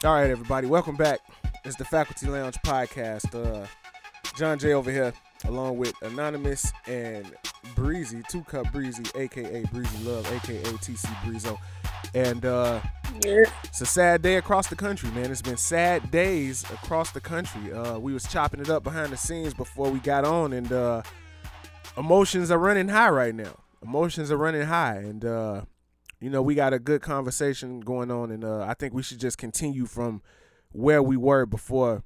All right, everybody, welcome back. It's the Faculty Lounge podcast. John J over here, along with Anonymous and Breezy, 2 Cup Breezy, aka Breezy Love, aka TC Breezo. And it's a sad day across the country, man. It's been sad days across the country. We was chopping it up behind the scenes before we got on, and emotions are running high right now. And we got a good conversation going on, and I think we should just continue from where we were before,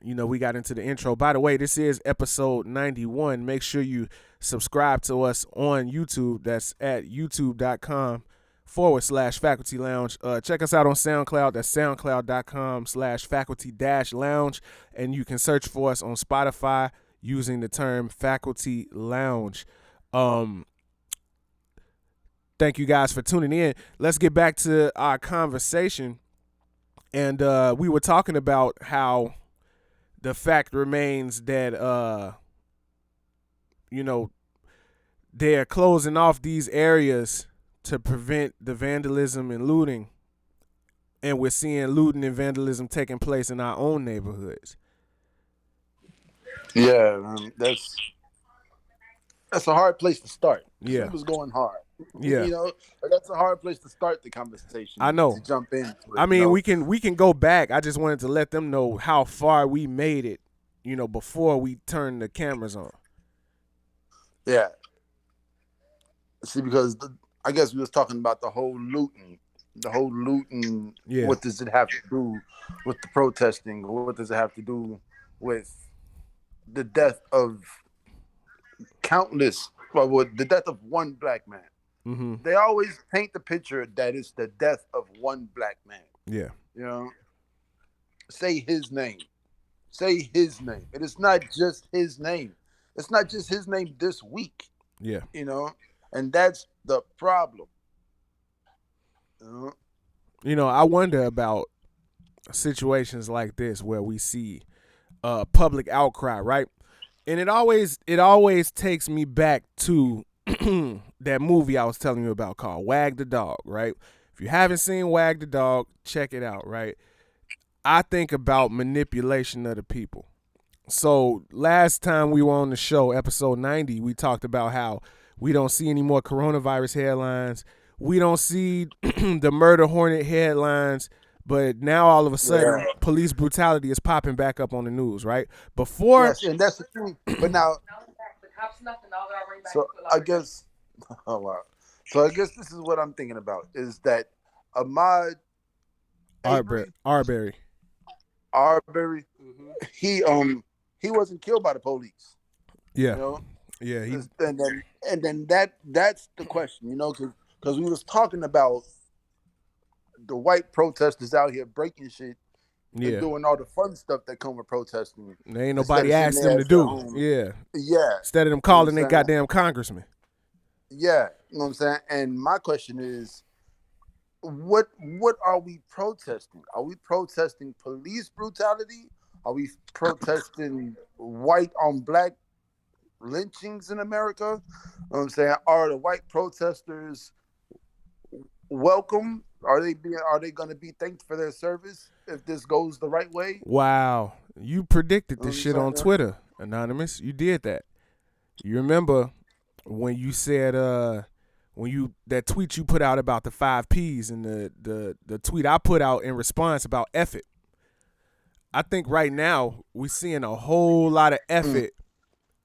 we got into the intro. By the way, this is episode 91. Make sure you subscribe to us on YouTube. That's at youtube.com/faculty lounge. Check us out on Soundcloud. That's soundcloud.com/faculty-lounge. And you can search for us on Spotify using the term faculty lounge. Thank you guys for tuning in. Let's get back to our conversation. And we were talking about how the fact remains that, they're closing off these areas to prevent the vandalism and looting. And we're seeing looting and vandalism taking place in our own neighborhoods. Yeah, that's a hard place to start. Yeah. It was going hard. Yeah. That's a hard place to start the conversation. I know. To jump in. We can go back. I just wanted to let them know how far we made it, before we turned the cameras on. Yeah. See, because I guess we was talking about the whole looting. Yeah. What does it have to do with the protesting? What does it have to do with the death of the death of one black man? Mm-hmm. They always paint the picture that it's the death of one black man. Yeah. Say his name. Say his name. And it's not just his name. It's not just his name this week. Yeah. And that's the problem. I wonder about situations like this where we see public outcry, right? And it always takes me back to that movie I was telling you about called Wag the Dog, right? If you haven't seen Wag the Dog, check it out, right? I think about manipulation of the people. So last time we were on the show, episode 90, we talked about how we don't see any more coronavirus headlines. We don't see the murder hornet headlines. But now all of a sudden, police brutality is popping back up on the news, right? Before, yes, and that's the thing. But now, so I guess, oh wow. So I guess this is what I'm thinking about is that Ahmaud Arbery, mm-hmm. he wasn't killed by the police. Yeah, yeah. And then that's the question, because we was talking about the white protesters out here breaking shit and doing all the fun stuff that come with protesting. There ain't nobody asked them to do. Yeah. Instead of them calling their goddamn congressman. Yeah, you know what I'm saying? And my question is, what are we protesting? Are we protesting police brutality? Are we protesting white on black lynchings in America? You know what I'm saying? Are the white protesters welcome? Are they going to be thanked for their service if this goes the right way? Wow, you predicted this shit on Twitter, Anonymous. You did that. You remember when you said that tweet you put out about the 5 Ps and the tweet I put out in response about effort. I think right now we're seeing a whole lot of effort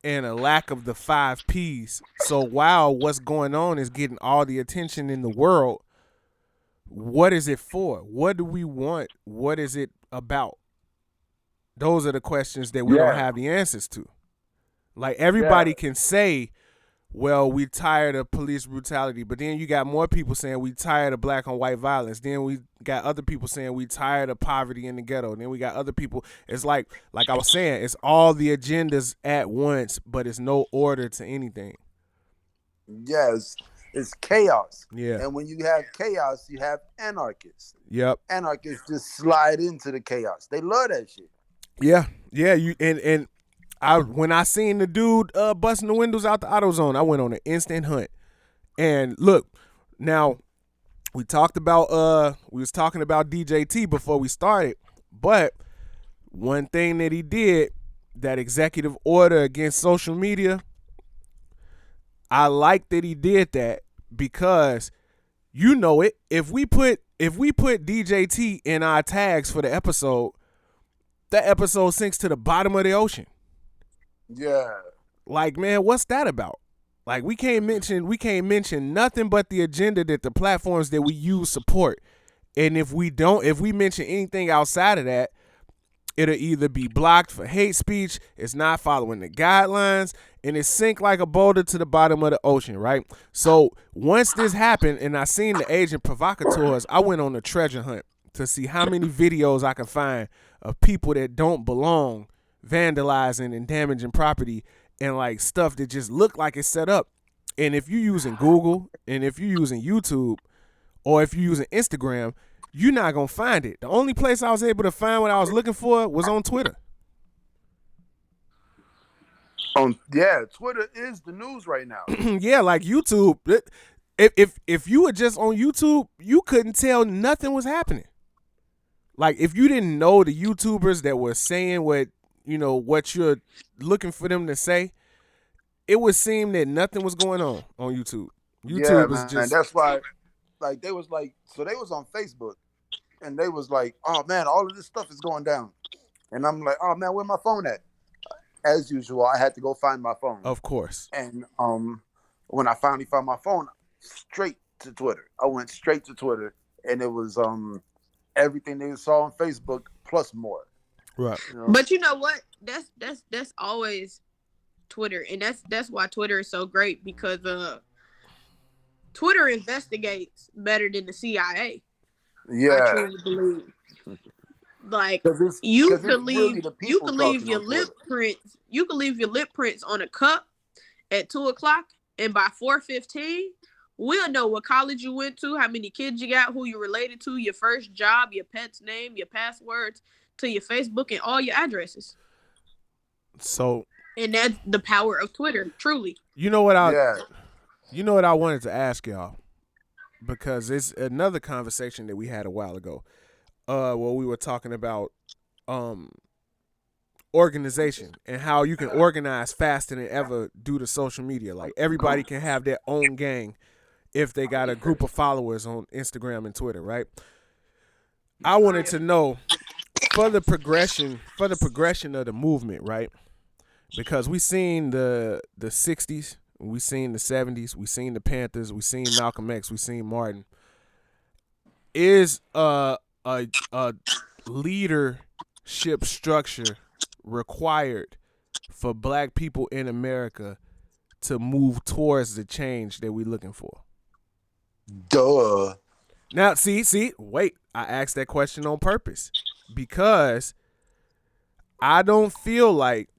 and a lack of the 5 Ps. So while what's going on is getting all the attention in the world, what is it for? What do we want? What is it about? Those are the questions that we don't have the answers to. Like everybody can say, well, we tired of police brutality, but then you got more people saying we tired of black on white violence. Then we got other people saying we tired of poverty in the ghetto. Then we got other people. It's like I was saying, it's all the agendas at once, but it's no order to anything. Yes. It's chaos. Yeah. And when you have chaos, you have anarchists. Yep. Anarchists just slide into the chaos. They love that shit. Yeah. Yeah. When I seen the dude busting the windows out the AutoZone, I went on an instant hunt. And look, now we talked about we was talking about DJT before we started, but one thing that he did, that executive order against social media, I like that he did that because you know it. If we put DJT in our tags for the episode, that episode sinks to the bottom of the ocean. Yeah. Like, man, what's that about? Like, we can't mention nothing but the agenda that the platforms that we use support. And if we mention anything outside of that, it'll either be blocked for hate speech, it's not following the guidelines, and it sink like a boulder to the bottom of the ocean, right? So once this happened and I seen the agent provocateurs, I went on a treasure hunt to see how many videos I could find of people that don't belong vandalizing and damaging property and like stuff that just look like it's set up. And if you're using Google and if you're using YouTube or if you're using Instagram, you're not going to find it. The only place I was able to find what I was looking for was on Twitter. Yeah, Twitter is the news right now. Yeah, like YouTube. If you were just on YouTube, you couldn't tell nothing was happening. Like if you didn't know the YouTubers that were saying what you're looking for them to say, it would seem that nothing was going on YouTube. YouTube yeah, is man. just. That's why, like, they was on Facebook, and they was like, "Oh man, all of this stuff is going down," and I'm like, "Oh man, where my phone at?" As usual, I had to go find my phone. Of course. And when I finally found my phone, straight to Twitter. I went straight to Twitter, and it was everything they saw on Facebook plus more. Right. You know? But you know what? That's always Twitter, and that's why Twitter is so great, because Twitter investigates better than the CIA. Yeah. I truly believe. Like you can leave your lip prints. You can leave your lip prints on a cup at 2:00, and by 4:15, we'll know what college you went to, how many kids you got, who you related to, your first job, your pet's name, your passwords to your Facebook, and all your addresses. So. And that's the power of Twitter, truly. You know what I wanted to ask y'all, because it's another conversation that we had a while ago. Where we were talking about organization and how you can organize faster than ever due to social media. Like everybody can have their own gang if they got a group of followers on Instagram and Twitter, right? I wanted to know for the progression of the movement, right? Because we seen the 60s, we seen the 70s, we seen the Panthers, we seen Malcolm X, we seen Martin. Is a leadership structure required for black people in America to move towards the change that we're looking for? Duh. Now, wait, I asked that question on purpose because I don't feel like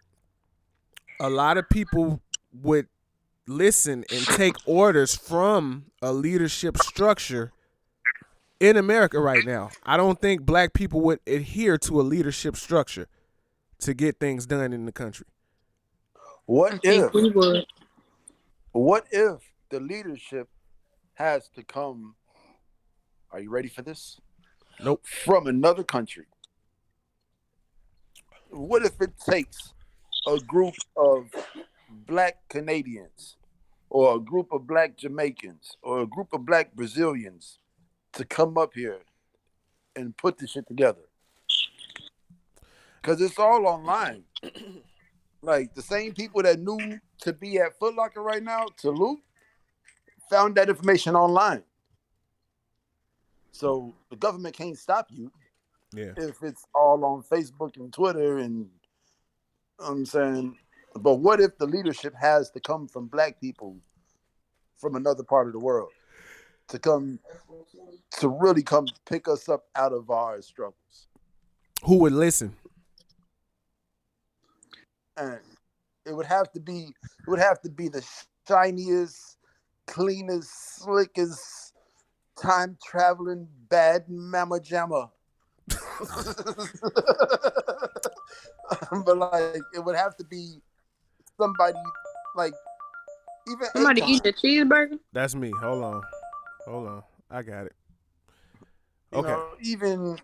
a lot of people would listen and take orders from a leadership structure in America right now. I don't think black people would adhere to a leadership structure to get things done in the country. What if the leadership has to come, are you ready for this? Nope. From another country? What if it takes a group of black Canadians or a group of black Jamaicans or a group of black Brazilians to come up here and put this shit together? Because it's all online. Like the same people that knew to be at Foot Locker right now to loot found that information online. So the government can't stop you if it's all on Facebook and Twitter and I'm saying, but what if the leadership has to come from black people from another part of the world to really come pick us up out of our struggles? Who would listen? And it would have to be the shiniest, cleanest, slickest, time traveling bad mama jamma. But like it would have to be somebody like even somebody eating a cheeseburger. That's me. Hold on. I got it. Okay. Even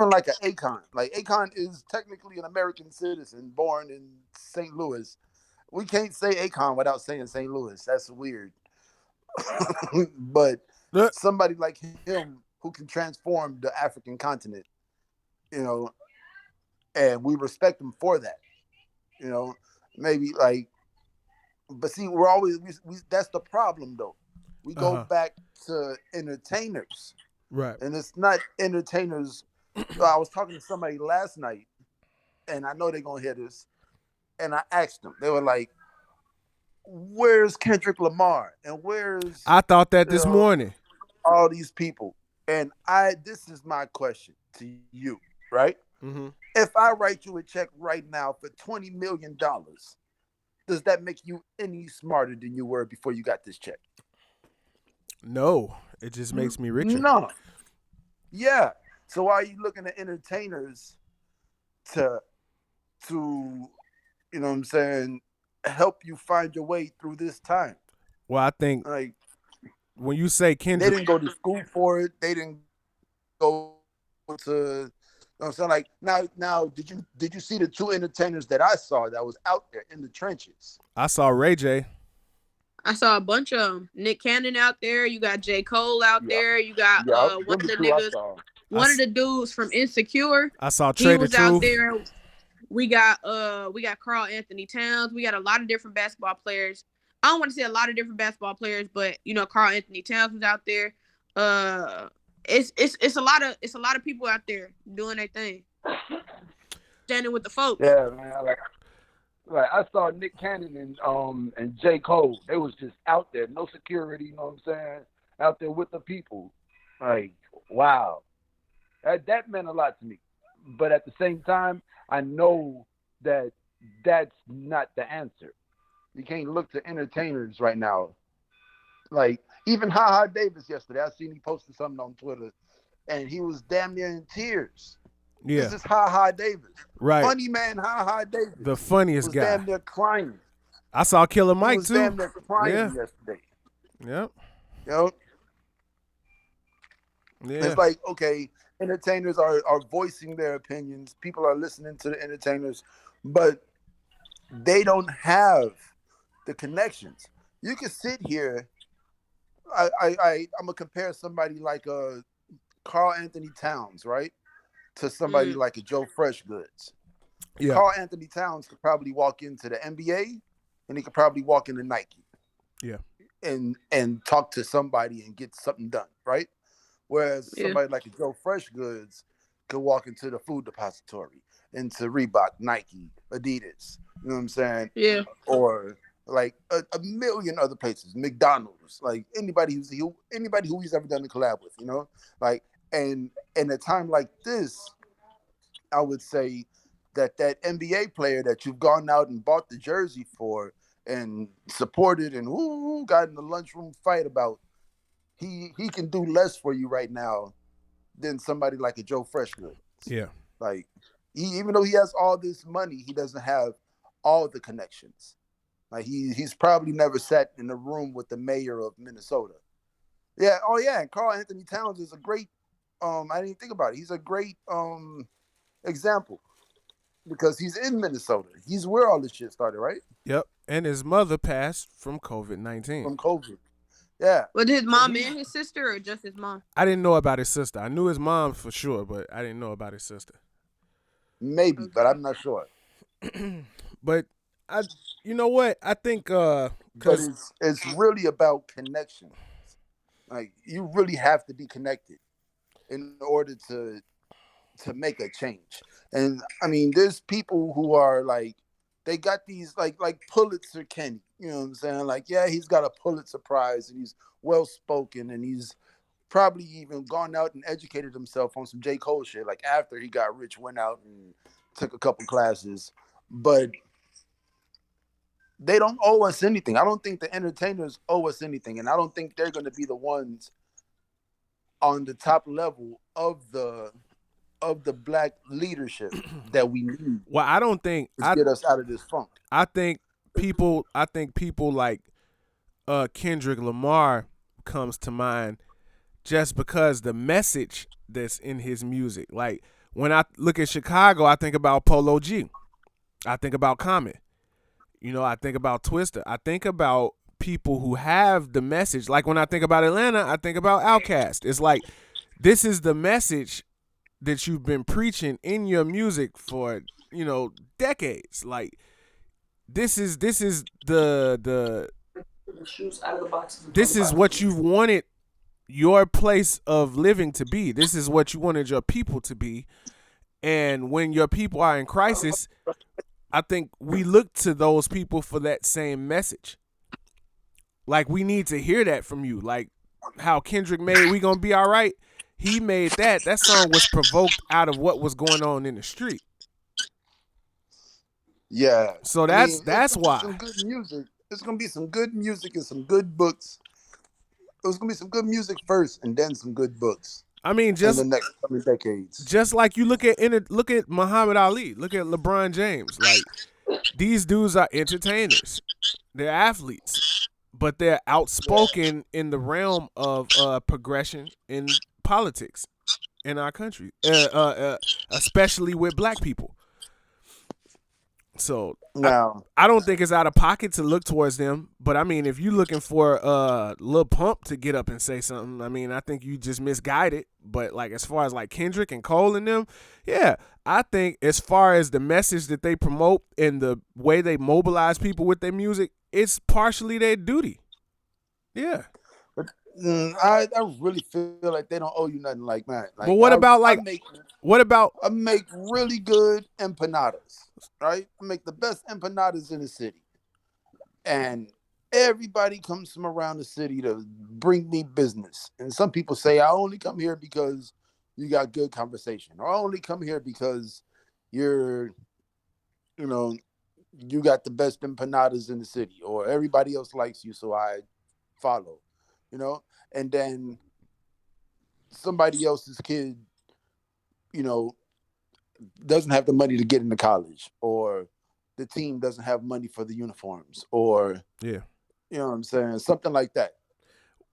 like an Akon. Like Akon is technically an American citizen born in St. Louis. We can't say Akon without saying St. Louis. That's weird. But somebody like him who can transform the African continent, you know, and we respect him for that. You know, maybe like, but see, we're always we that's the problem though. We go back to entertainers, right? And it's not entertainers. I was talking to somebody last night, and I know they're gonna hear this. And I asked them. They were like, "Where's Kendrick Lamar? And where's?" I thought that this morning. All these people, and this is my question to you, right? Mm-hmm. If I write you a check right now for $20 million, does that make you any smarter than you were before you got this check? No, it just makes me richer. No. Yeah. So why are you looking at entertainers to you know what I'm saying, help you find your way through this time? Well, I think like when you say Kendrick, they didn't go to school for it. They didn't go to, you know what I'm saying? Like now, did you see the two entertainers that I saw that was out there in the trenches? I saw Ray J. I saw a bunch of them. Nick Cannon out there. You got J. Cole out there. You got one of the niggas, one of the dudes from Insecure. I saw Trey the Truth out there. We got Karl Anthony Towns. We got a lot of different basketball players. I don't want to say a lot of different basketball players, but Karl Anthony Towns was out there. It's a lot of people out there doing their thing, standing with the folks. Yeah, man. Like I saw Nick Cannon and J. Cole. They was just out there, no security. You know what I'm saying? Out there with the people. Like, wow, that meant a lot to me. But at the same time, I know that that's not the answer. You can't look to entertainers right now. Like, even Ha Davis yesterday, I seen he posted something on Twitter, and he was damn near in tears. Yeah. This is Ha Davis. Right. Funny man Ha Davis. The funniest was guy. Damn near crying. I saw Killer Mike, he was too. Damn near crying yesterday. Yep. Yeah. It's like, okay, entertainers are voicing their opinions. People are listening to the entertainers, but they don't have the connections. You can sit here. I'm gonna compare somebody like Karl Anthony Towns, right, to somebody like a Joe Freshgoods. Yeah. Karl Anthony Towns could probably walk into the NBA, and he could probably walk into Nike. Yeah. And talk to somebody and get something done, right? Whereas somebody like a Joe Freshgoods could walk into the food depository, into Reebok, Nike, Adidas. You know what I'm saying? Yeah. Or like a million other places, McDonald's, like anybody who he's ever done a collab with, like, and in a time like this, I would say that NBA player that you've gone out and bought the jersey for and supported and got in the lunchroom fight about, he can do less for you right now than somebody like a Joe Freshgoods. Yeah. Like, even though he has all this money, he doesn't have all the connections. Like, he's probably never sat in a room with the mayor of Minnesota. Yeah. Oh yeah. And Karl Anthony Towns is a great. I didn't even think about it. He's a great example because he's in Minnesota. He's where all this shit started, right? Yep. And his mother passed from COVID-19. From COVID. Yeah. Was his mom and his sister, or just his mom? I didn't know about his sister. I knew his mom for sure, but I didn't know about his sister. Maybe, but I'm not sure. But you know what? I think but it's really about connection. Like, you really have to be connected in order to make a change. And I mean, there's people who are like, they got these like Pulitzer Kenny. You know what I'm saying? Like, yeah, he's got a Pulitzer Prize and he's well spoken and he's probably even gone out and educated himself on some J. Cole shit. Like, after he got rich, went out and took a couple classes, but they don't owe us anything. I don't think the entertainers owe us anything, and I don't think they're going to be the ones on the top level of the black leadership that we need. Well, I don't think to get us out of this funk. I think people like Kendrick Lamar comes to mind just because the message that's in his music. Like when I look at Chicago, I think about Polo G. I think about Common. I think about Twista. I think about people who have the message. Like when I think about Atlanta, I think about Outkast. It's like this is the message that you've been preaching in your music for, decades. Like this is the shoes out of the boxes. This is what you've wanted your place of living to be. This is what you wanted your people to be. And when your people are in crisis, I think we look to those people for that same message. Like, we need to hear that from you. Like how Kendrick made We Gonna Be All Right. He made that. That song was provoked out of what was going on in the street. Yeah. So that's why. Some good music. There's going to be some good music and some good books. There's going to be some good music first and then some good books. I mean, just in the next coming decades. Just like you look at Muhammad Ali, look at LeBron James. Like, these dudes are entertainers, they're athletes, but they're outspoken in the realm of progression in politics in our country, especially with black people. So now, I don't think it's out of pocket to look towards them. But I mean, if you're looking for Lil Pump to get up and say something, I mean, I think you just misguided. But like as far as like Kendrick and Cole and them, yeah, I think as far as the message that they promote and the way they mobilize people with their music, it's partially their duty. Yeah. I really feel like they don't owe you nothing like that. Like, but what about I make really good empanadas, right? I make the best empanadas in the city. And everybody comes from around the city to bring me business. And some people say, I only come here because you got good conversation. Or I only come here because you got the best empanadas in the city. Or everybody else likes you, so I follow. And then somebody else's kid, doesn't have the money to get into college, or the team doesn't have money for the uniforms, or, yeah, you know what I'm saying? Something like that.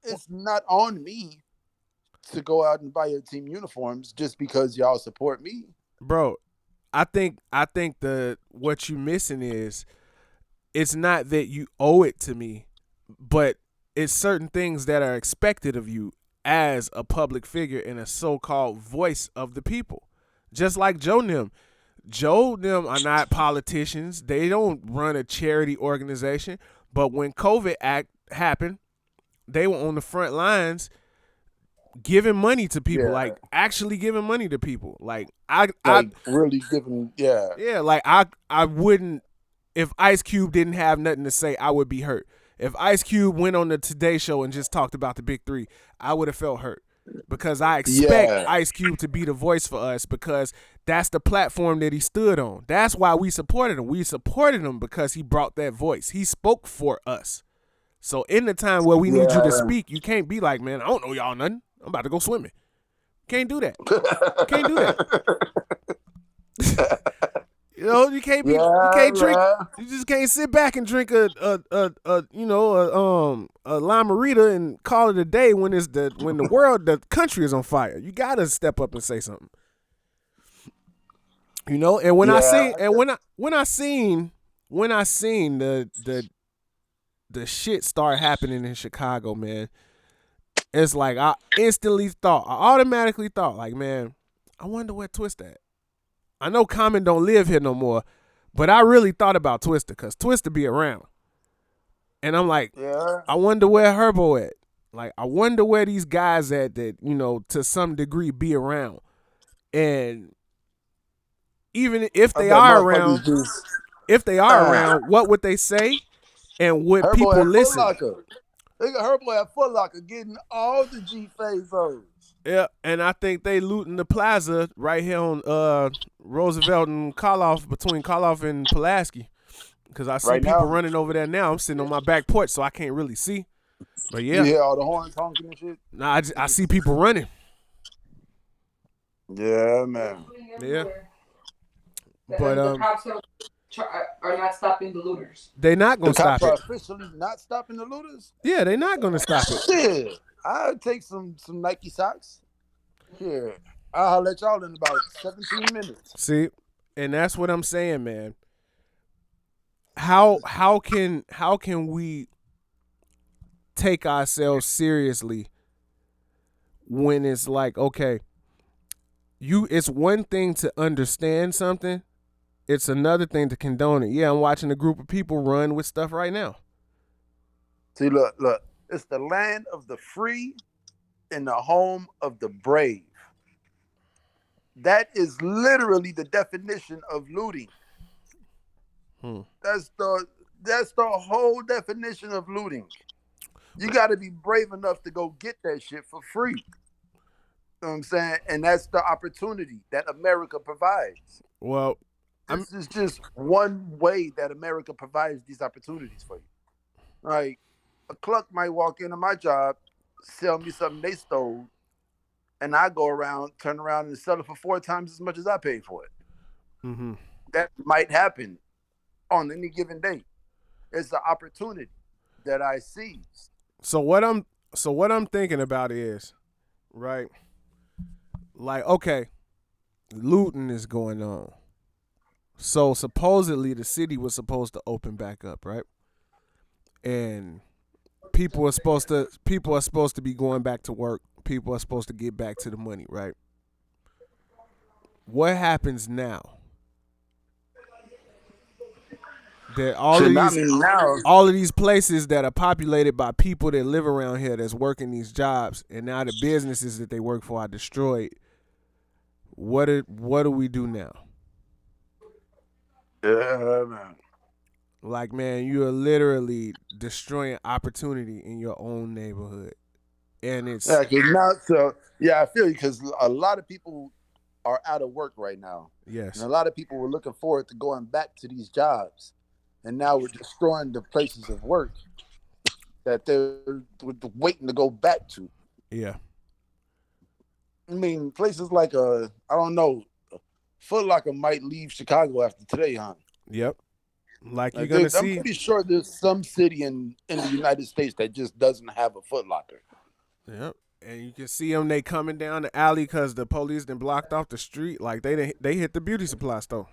It's not on me to go out and buy your team uniforms just because y'all support me. Bro, I think what you missing is it's not that you owe it to me, but it's certain things that are expected of you as a public figure and a so-called voice of the people. Just like Joe Nim. Joe Nim are not politicians. They don't run a charity organization. But when COVID happened, they were on the front lines giving money to people, like actually giving money to people. Like I really giving, yeah. Yeah, like I wouldn't, if Ice Cube didn't have nothing to say, I would be hurt. If Ice Cube went on the Today Show and just talked about the Big Three, I would have felt hurt. Because I expect Ice Cube to be the voice for us, because that's the platform that he stood on. That's why we supported him. We supported him because he brought that voice. He spoke for us. So in the time where we need you to speak, you can't be like, man, I don't know y'all nothing. I'm about to go swimming. Can't do that. You can't do that. You can't be. You can't drink. You just can't sit back and drink a limerita and call it a day when the country is on fire. You gotta step up and say something. And when I seen the shit start happening in Chicago, man, it's like I automatically thought, like, man, I wonder where Twist at. I know Common don't live here no more, but I really thought about Twista, because Twista be around. And I'm like, I wonder where Herbo at. Like, I wonder where these guys at that, to some degree be around. And even if they are around, what would they say? And would Herbo people listen? Herbo at Foot Locker getting all the G-Fazos. Yeah, and I think they looting the plaza right here on Roosevelt and Karloff, between Karloff and Pulaski, because I see people running over there now. I'm sitting on my back porch, so I can't really see. But yeah, you hear all the horns honking and shit. Nah, I see people running. Yeah, man. Yeah, but the cops are not stopping the looters. They're not gonna stop it. The cops are officially not stopping the looters. Yeah, they're not gonna stop it. Shit. I'll take some Nike socks. Here, I'll let y'all in about 17 minutes. See, and that's what I'm saying, man. How can we take ourselves seriously when it's like, okay, it's one thing to understand something, it's another thing to condone it. Yeah, I'm watching a group of people run with stuff right now. See, look, it's the land of the free and the home of the brave. That is literally the definition of looting. That's the whole definition of looting. You got to be brave enough to go get that shit for free. You know what I'm saying? And that's the opportunity that America provides. Well, this is just one way that America provides these opportunities for you. Like, a clerk might walk into my job, sell me something they stole, and I go around, turn around, and sell it for 4 times as much as I paid for it. Mm-hmm. That might happen on any given day. It's an opportunity that I seize. So what I'm thinking about is, right, like, okay, looting is going on. So supposedly the city was supposed to open back up, right? And people are supposed to be going back to work. People are supposed to get back to the money, right? What happens now? That all of these places that are populated by people that live around here that's working these jobs, and now the businesses that they work for are destroyed. What do we do now? Yeah, man. Like, man, you are literally destroying opportunity in your own neighborhood, and it's I feel you, because a lot of people are out of work right now. Yes, and a lot of people were looking forward to going back to these jobs, and now we're destroying the places of work that they're waiting to go back to. Yeah, I mean, places like I don't know, Foot Locker might leave Chicago after today, huh? Yep. Like you're gonna see. I'm pretty sure there's some city in the United States that just doesn't have a Foot Locker. Yep. And you can see them. They coming down the alley because the police done blocked off the street. Like they hit the beauty supply store.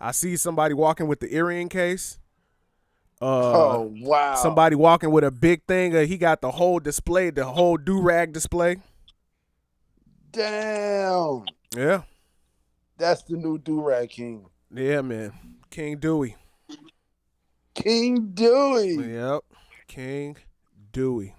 I see somebody walking with the earring case. Oh wow! Somebody walking with a big thing. He got the whole display, the whole do-rag display. Damn. Yeah. That's the new do-rag king. Yeah, man. King Dewey. King Dewey. Yep. King Dewey.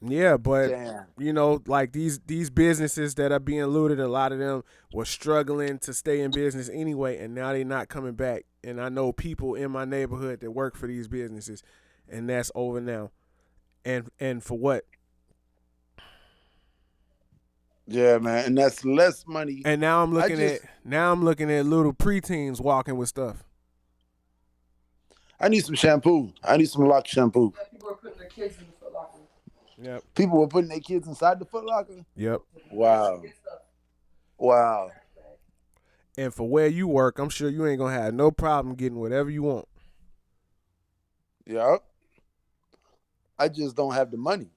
Yeah, but damn. You know, like these businesses that are being looted, a lot of them were struggling to stay in business anyway, and now they're not coming back. And I know people in my neighborhood that work for these businesses, and that's over now. And for what? Yeah, man, and that's less money. And now I'm looking at little preteens walking with stuff. I need some shampoo. I need some lock shampoo. Yeah, people are putting their kids in the Foot Locker. Yep. People were putting their kids inside the Foot Locker? Yep. Wow. Wow. And for where you work, I'm sure you ain't gonna have no problem getting whatever you want. Yep. I just don't have the money.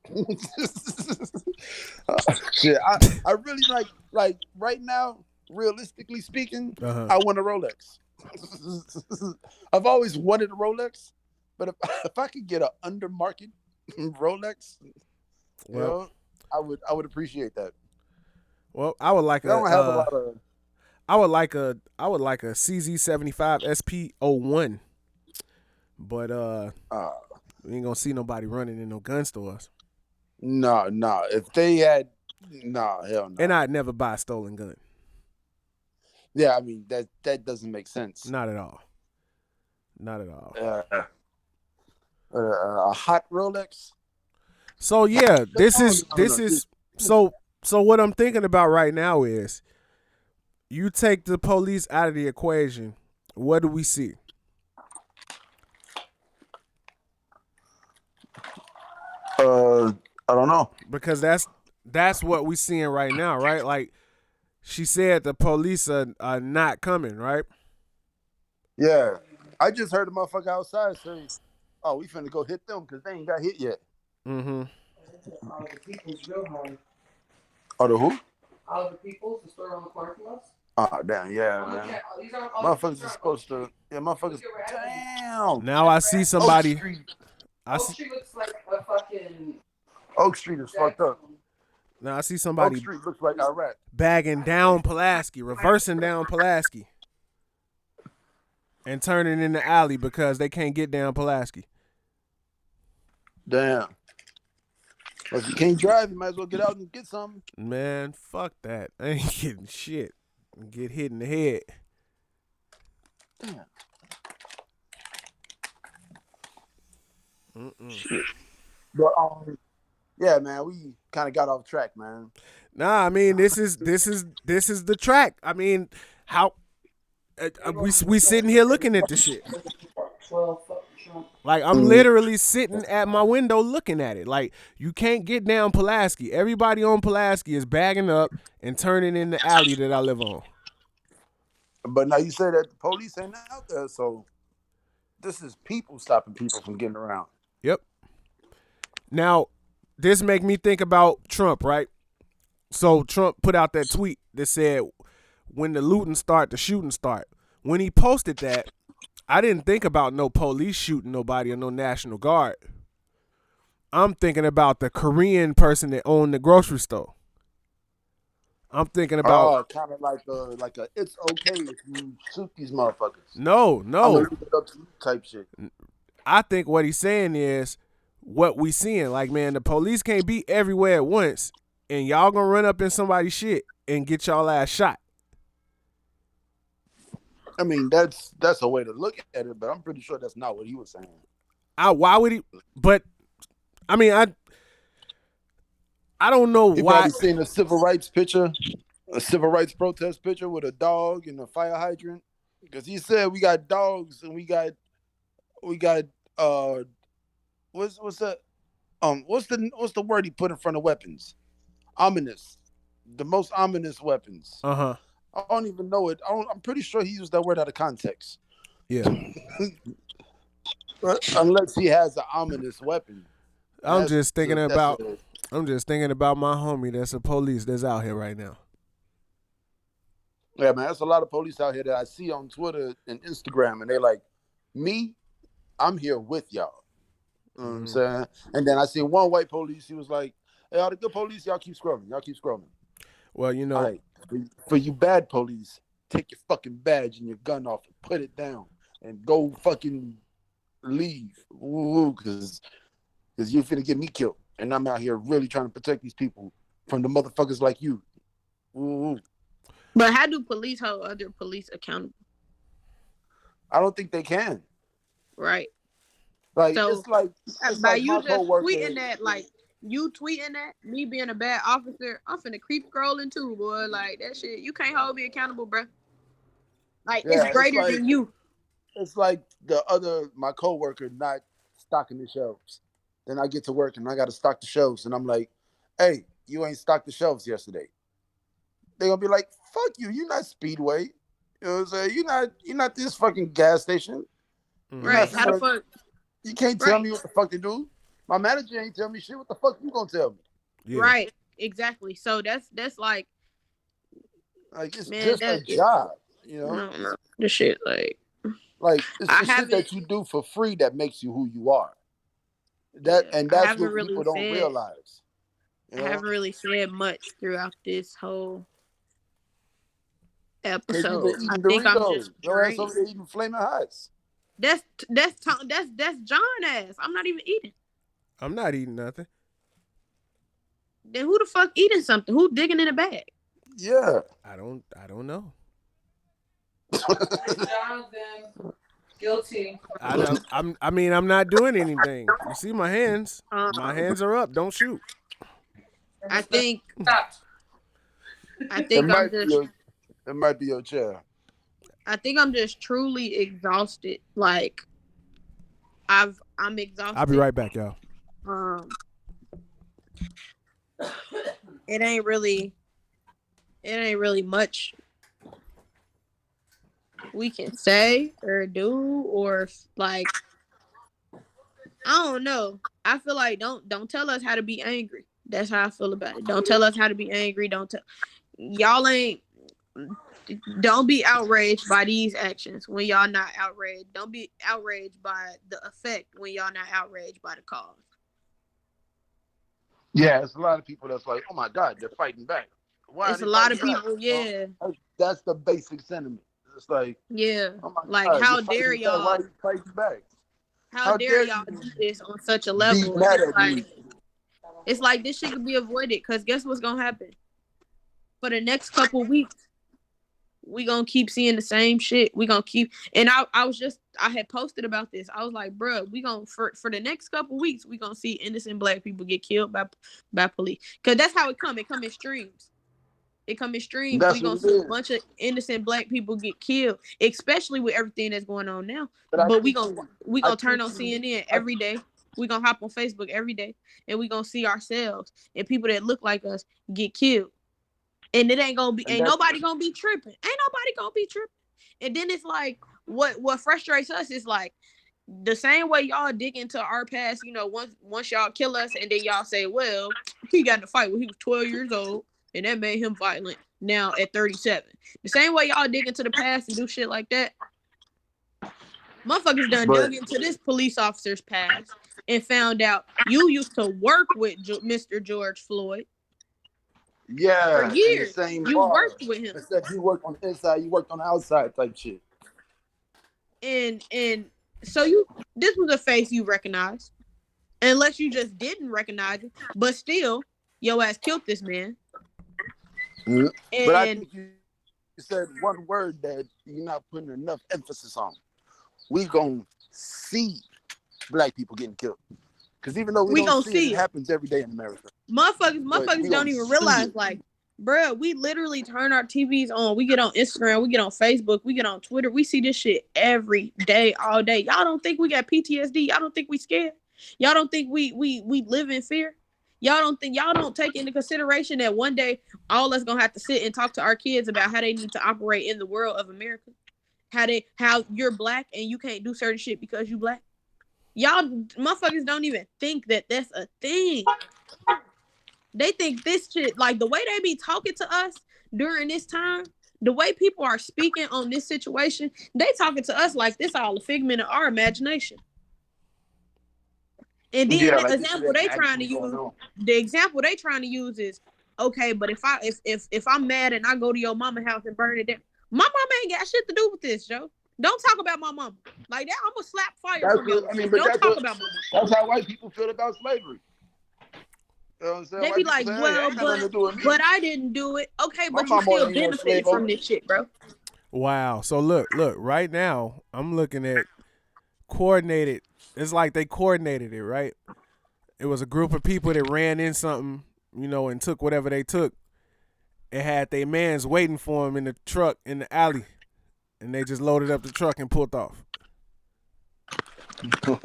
Shit, I really like right now, realistically speaking, I want a Rolex. I've always wanted a Rolex, but if I could get an undermarket Rolex, well, I would appreciate that. Well, I would like I would like a CZ75 SP01, but we ain't gonna see nobody running in no gun stores. No. If they had, hell no. And I'd never buy a stolen gun. Yeah, I mean that doesn't make sense. Not at all. Not at all. A hot Rolex. So yeah, this is so what I'm thinking about right now is, you take the police out of the equation, what do we see? I don't know. Because that's what we seeing right now, right? Like she said, the police are not coming, right? Yeah, I just heard a motherfucker outside say, Oh, we finna go hit them because they ain't got hit yet. Mm-hmm. All the people's real home. Oh, the who? All the people's, the store on the corner from us. Oh, damn, yeah, man. Motherfuckers is supposed to, motherfuckers. Damn. Now I see somebody. Oak Street. Oak Street looks like a fucking. Oak Street is fucked up. Now I see somebody. Oak Street looks like Iraq. Bagging down Pulaski, reversing down Pulaski, and turning in the alley because they can't get down Pulaski. Damn. Well, if you can't drive, you might as well get out and get something. Man, fuck that. I ain't getting shit. Get hit in the head. Damn. Shit. But yeah, man, we kind of got off track, man. Nah, I mean this is the track. I mean, how we sitting here looking at the shit. Like I'm literally sitting at my window looking at it. Like you can't get down Pulaski. Everybody on Pulaski is bagging up and turning in the alley that I live on. But now you say that the police ain't out there, so this is people stopping people from getting around. Yep. Now, this make me think about Trump, right? So Trump put out that tweet that said, when the looting start, the shooting start. When he posted that, I didn't think about no police shooting nobody or no National Guard. I'm thinking about the Korean person that owned the grocery store. I'm thinking about kind of like a it's okay if you shoot these motherfuckers. No. I'm gonna leave it up to you type shit. I think what he's saying is what we seeing. Like, man, the police can't be everywhere at once, and y'all gonna run up in somebody's shit and get y'all ass shot. I mean, that's a way to look at it, but I'm pretty sure that's not what he was saying. Why would he? But I mean, I don't know he why. Probably seen a civil rights protest picture with a dog and a fire hydrant, because he said we got dogs and we got what's that? What's the word he put in front of weapons? Ominous, the most ominous weapons. I don't even know it. I'm pretty sure he used that word out of context. Yeah. Unless he has an ominous weapon. I'm just thinking about my homie that's a police that's out here right now. Yeah, man, there's a lot of police out here that I see on Twitter and Instagram, and they're like, me, I'm here with y'all. You know what I'm saying? And then I see one white police, he was like, hey, all the good police, y'all keep scrubbing. Well, you know. Right. For you bad police, take your fucking badge and your gun off and put it down and go fucking leave. Because you're finna get me killed. And I'm out here really trying to protect these people from the motherfuckers like you. Ooh. But how do police hold other police accountable? I don't think they can. Right. Like, so, it's like you just tweeting that, like, you tweeting that, me being a bad officer, I'm finna creep scrolling too, boy. Like, that shit, you can't hold me accountable, bro. Like, it's greater than you. It's like my coworker not stocking the shelves. Then I get to work and I got to stock the shelves. And I'm like, hey, you ain't stocked the shelves yesterday. They're going to be like, fuck you. You're not Speedway. You know what I'm saying? You're not this fucking gas station. Right. How the fuck? You can't tell me what the fuck to do. My manager ain't tell me shit. What the fuck you gonna tell me? Yeah. Right. Exactly. So that's like it's just a job, you know? No. The shit like it's the shit that you do for free that makes you who you are. That's what really people don't realize. You know? I haven't really said much throughout this whole episode. I think I'm just eating Flaming Hots. That's John ass. I'm not even eating. I'm not eating nothing. Then who the fuck eating something? Who digging in a bag? Yeah. I don't know. Jonathan, guilty. I'm not doing anything. You see my hands? My hands are up. Don't shoot. I think it might be your chair. I think I'm just truly exhausted. Like I'm exhausted. I'll be right back, y'all. It ain't really much we can say or do, or like I don't know. I feel like don't tell us how to be angry. That's how I feel about it. Don't tell us how to be angry. Y'all ain't. Don't be outraged by these actions when y'all not outraged. Don't be outraged by the effect when y'all not outraged by the cause. Yeah, it's a lot of people that's like, oh my God, they're fighting back. Why It's a lot of people, yeah. That's the basic sentiment. It's like, yeah, oh my like God, how dare y'all? Why are you fighting back? How dare y'all do this on such a level? It's like this shit could be avoided because guess what's gonna happen? For the next couple weeks, we gonna keep seeing the same shit. We gonna keep, and I had posted about this. I was like, bro, we gonna for the next couple weeks, we gonna see innocent black people get killed by police. Cause that's how it come. It come in streams. We gonna see a bunch of innocent black people get killed, especially with everything that's going on now. But we gonna turn on CNN every day. We gonna hop on Facebook every day, and we gonna see ourselves and people that look like us get killed. And it ain't nobody gonna be tripping. And then it's like, what frustrates us is like the same way y'all dig into our past, once y'all kill us and then y'all say, well, he got in a fight when he was 12 years old and that made him violent now at 37. The same way y'all dig into the past and do shit like that, motherfuckers dug into this police officer's past and found out you used to work with Mr. George Floyd. Yeah, for years. You worked with him. Instead, you worked on the inside, you worked on the outside type shit. And so this was a face you recognized, unless you just didn't recognize it. But still, your ass killed this man. Mm-hmm. But I think you said one word that you're not putting enough emphasis on. We gonna see black people getting killed. Because even though we don't see it, it happens every day in America. Motherfuckers don't even realize, like, bro, we literally turn our TVs on. We get on Instagram, we get on Facebook, we get on Twitter. We see this shit every day, all day. Y'all don't think we got PTSD? Y'all don't think we scared? Y'all don't think we live in fear? Y'all don't take into consideration that one day all us gonna have to sit and talk to our kids about how they need to operate in the world of America. How you're black and you can't do certain shit because you black. Y'all motherfuckers don't even think that that's a thing. They think this shit, like the way they be talking to us during this time, the way people are speaking on this situation, they talking to us like this all a figment of our imagination. And then the example they trying to use is, okay, but if I'm mad and I go to your mama's house and burn it down, my mama ain't got shit to do with this, Joe. Don't talk about my mama like that. I'm gonna slap fire from your. Don't talk about my mama. That's how white people feel about slavery. You know what I'm saying? They be like, well, but I didn't do it. Okay, but you still benefit from this shit, bro. Wow. So look, right now I'm looking at coordinated. It's like they coordinated it, right? It was a group of people that ran in something, and took whatever they took. It had their mans waiting for them in the truck in the alley. And they just loaded up the truck and pulled off. Cell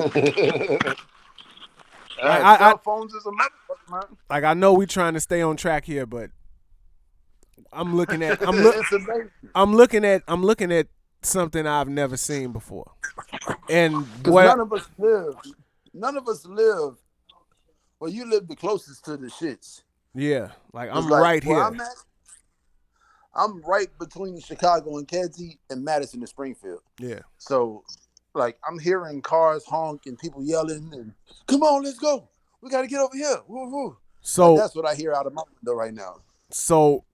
phones is a motherfucker, man. Like, I know we trying to stay on track here, but I'm looking at something I've never seen before. And none of us live. Well, you live the closest to the shits. Yeah, like I'm right here. I'm right between Chicago and Kedzie and Madison and Springfield. Yeah. So, like, I'm hearing cars honk and people yelling and, come on, let's go. We got to get over here. Woo-hoo. So that's what I hear out of my window right now. So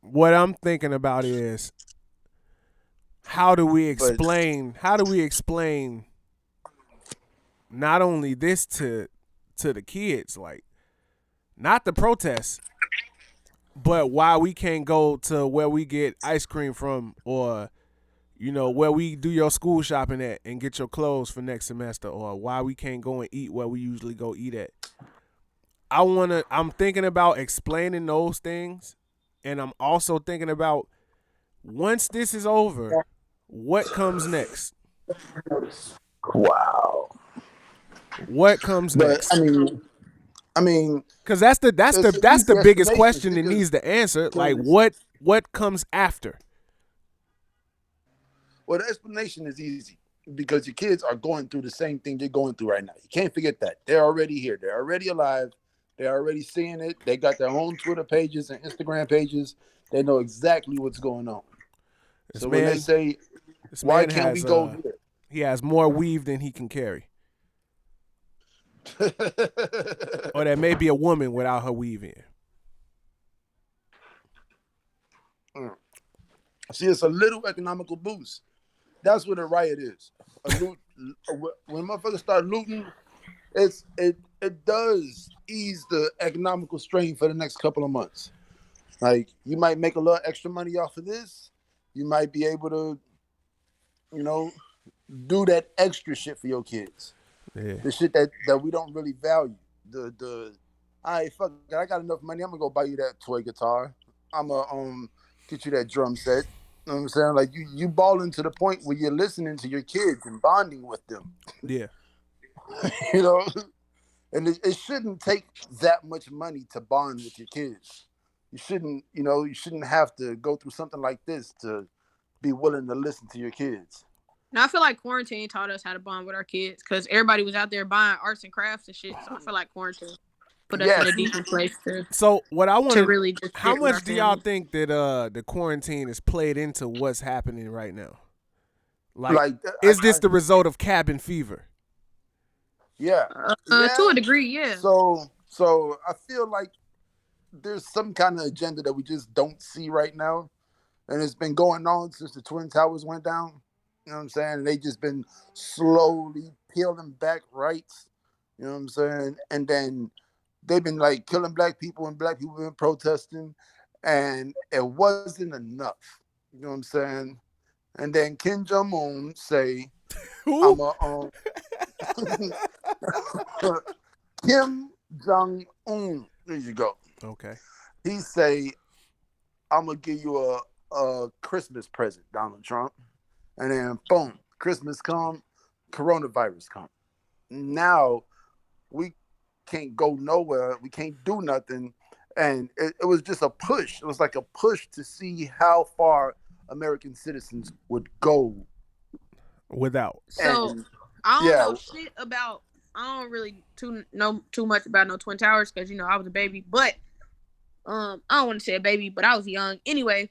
what I'm thinking about is how do we explain not only this to the kids, like, not the protests, but why we can't go to where we get ice cream from, or, where we do your school shopping at and get your clothes for next semester, or why we can't go and eat where we usually go eat at. I'm thinking about explaining those things, and I'm also thinking about once this is over, what comes next? Wow. What comes next? I mean, because that's the biggest question that needs to answer. Like, what comes after? Well, the explanation is easy. because your kids are going through the same thing you're going through right now. You can't forget that. They're already here. They're already alive. They're already seeing it. They got their own Twitter pages and Instagram pages. They know exactly what's going on. This So when they man, say, this why man can't we has go here? he has more weave than he can carry. Or there may be a woman without her weave in. See, it's a little economical boost. That's what a riot is. When motherfuckers start looting, it does ease the economical strain for the next couple of months. Like, you might make a little extra money off of this. You might be able to, do that extra shit for your kids. Yeah. The shit that we don't really value. All right, fuck it, I got enough money. I'm gonna go buy you that toy guitar. I'm gonna get you that drum set. You know what I'm saying? Like, you balling to the point where you're listening to your kids and bonding with them. Yeah. And it shouldn't take that much money to bond with your kids. You shouldn't have to go through something like this to be willing to listen to your kids. Now, I feel like quarantine taught us how to bond with our kids because everybody was out there buying arts and crafts and shit. So I feel like quarantine put us in a decent place to. So what I want to really just how much do y'all family. think that the quarantine has played into what's happening right now? Like is this the result of cabin fever? Yeah. To a degree, yeah. So I feel like there's some kind of agenda that we just don't see right now, and it's been going on since the Twin Towers went down. You know what I'm saying? And they just been slowly peeling back rights. You know what I'm saying? And then they've been like killing black people, and black people been protesting, and it wasn't enough. You know what I'm saying? And then Kim Jong-un say, Who? Kim Jong-un. There you go. Okay. He say, I'm gonna give you a Christmas present, Donald Trump. And then boom, Christmas come, coronavirus come. Now we can't go nowhere. We can't do nothing. And it was just a push. It was like a push to see how far American citizens would go without. So I don't know shit about. I don't really know too much about no Twin Towers because I was a baby. But I don't want to say a baby, but I was young anyway.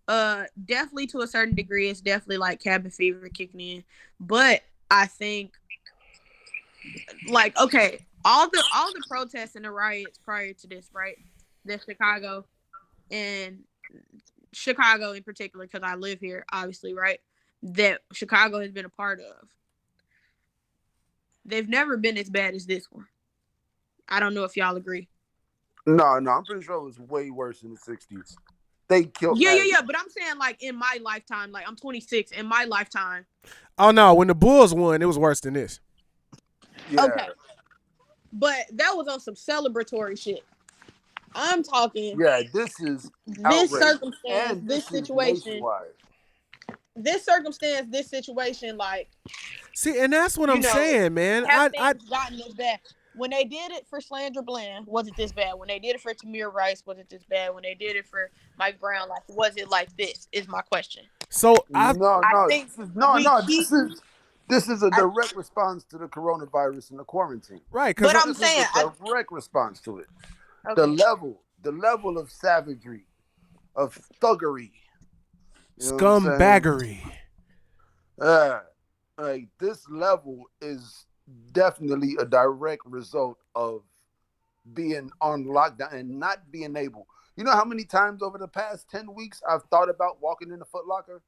Definitely to a certain degree, it's definitely like cabin fever kicking in. But I think, like, okay, all the protests and the riots prior to this, right? The Chicago in particular, because I live here, obviously, right? That Chicago has been a part of. They've never been as bad as this one. I don't know if y'all agree. No, I'm pretty sure it was way worse in the 60s. They killed. Yeah. But I'm saying, like, in my lifetime, like, I'm 26. In my lifetime. Oh no, when the Bulls won, it was worse than this. Yeah. Okay. But that was on some celebratory shit. I'm talking. Yeah, this is this circumstance, and this situation. This circumstance, this situation, like. See, and that's what I'm saying, man. Have things gotten this bad? When they did it for Slandra Bland, was it this bad? When they did it for Tamir Rice, was it this bad? When they did it for Mike Brown, like, was it like this? Is my question. So this is a direct response to the coronavirus and the quarantine. Right, but I'm saying a direct response to it. Okay. The level of savagery, of thuggery, scumbaggery. Like, this level is definitely a direct result of being on lockdown and not being able. You know how many times over the past 10 weeks I've thought about walking in a Foot Locker?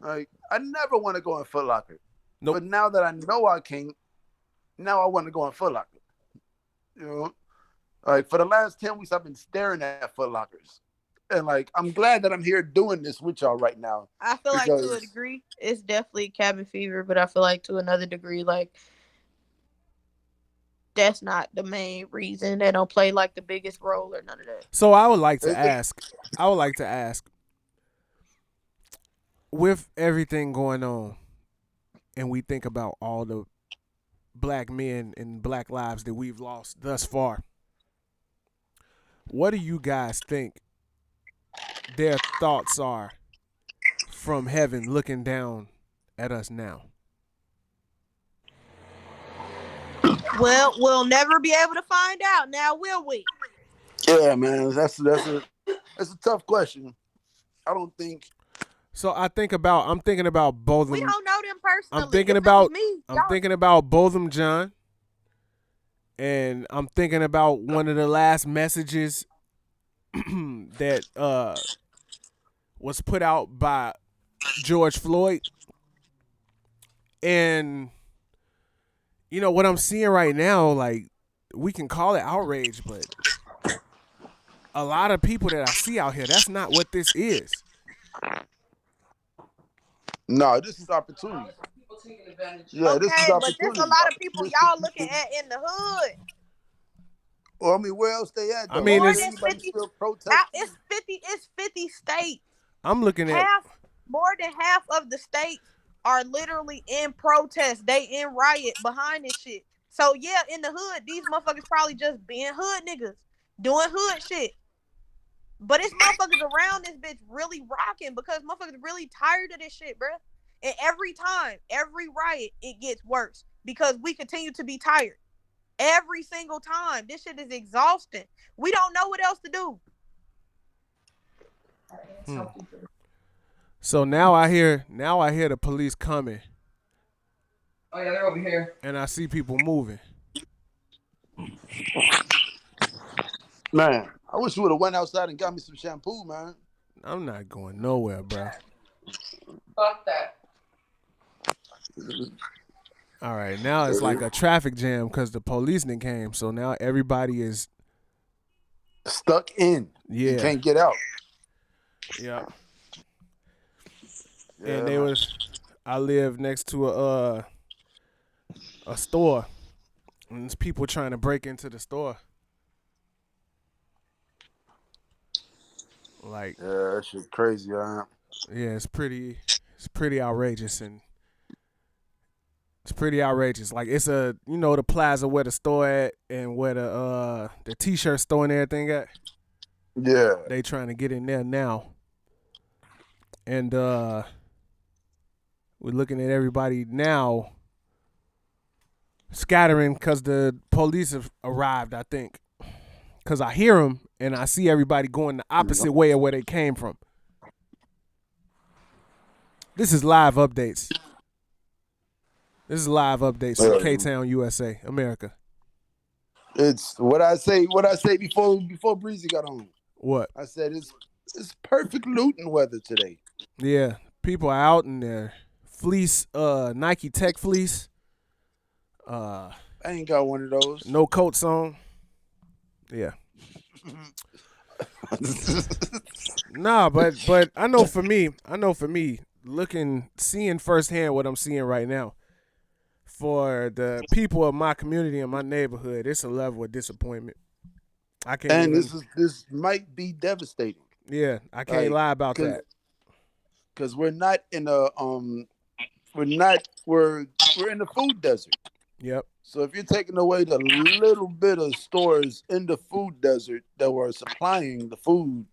Like, I never want to go in Foot Locker. Nope. But now that I know I can't, now I want to go in Foot Locker. Like, for the last 10 weeks I've been staring at Foot Lockers. And, like, I'm glad that I'm here doing this with y'all right now. I feel like to a degree, it's definitely cabin fever, but I feel like to another degree, like, that's not the main reason. They don't play, like, the biggest role or none of that. So I would like to ask, with everything going on, and we think about all the black men and black lives that we've lost thus far, what do you guys think their thoughts are from heaven looking down at us now? Well, we'll never be able to find out now, will we? Yeah, man, that's a tough question. I don't think. So I'm thinking about both of them. We don't know them personally. I'm thinking about Botham John. And I'm thinking about one of the last messages that was put out by George Floyd. And you know what I'm seeing right now, like, we can call it outrage, but a lot of people that I see out here, that's not what this is. No, this is opportunity. People taking advantage. Yeah, this is opportunity. But there's a lot of people y'all looking at in the hood. Well, I mean, where else they at? Though? I mean, it's 50 states. I'm looking at more than half of the states are literally in protest. They in riot behind this shit. So yeah, in the hood, these motherfuckers probably just being hood niggas, doing hood shit. But it's motherfuckers around this bitch really rocking because motherfuckers really tired of this shit, bruh. And every time, every riot, it gets worse because we continue to be tired. Every single time. This shit is exhausting. We don't know what else to do. So now I hear the police coming. Oh yeah, they're over here. And I see people moving. Man, I wish you would have went outside and got me some shampoo, man. I'm not going nowhere, bro. Fuck that. All right, now it's like a traffic jam because the police done came. So now everybody is stuck in. Yeah, you can't get out. Yeah. And I live next to a store, and there's people trying to break into the store. Like, yeah, that shit crazy, huh? Yeah, it's pretty outrageous, and it's pretty outrageous. Like, it's the plaza where the store at and where the t-shirt store and everything at. Yeah. They trying to get in there now. And we're looking at everybody now scattering because the police have arrived, I think. Because I hear them and I see everybody going the opposite way of where they came from. This is live updates. From K-Town, USA, America. It's what I say before Breezy got on. What? I said it's perfect looting weather today. Yeah, people are out in their fleece, Nike Tech fleece. I ain't got one of those. No coats on. Yeah. Nah, but I know for me, seeing firsthand what I'm seeing right now, for the people of my community and my neighborhood, it's a level of disappointment. This might be devastating. Yeah, I can't lie about that. Because we're not in we're in the food desert. Yep. So if you're taking away the little bit of stores in the food desert that were supplying the food,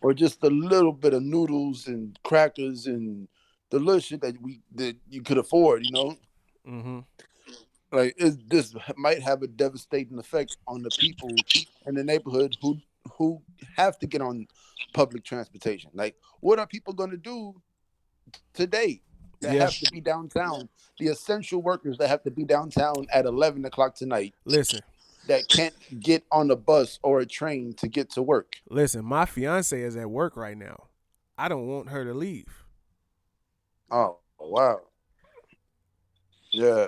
or just a little bit of noodles and crackers and the little shit that you could afford, Mm-hmm. Like this might have a devastating effect on the people in the neighborhood who have to get on public transportation. Like, what are people going to do today that have to be downtown? The essential workers that have to be downtown at 11 o'clock tonight. Listen. That can't get on a bus or a train to get to work. Listen, my fiance is at work right now. I don't want her to leave. Oh, wow. Yeah.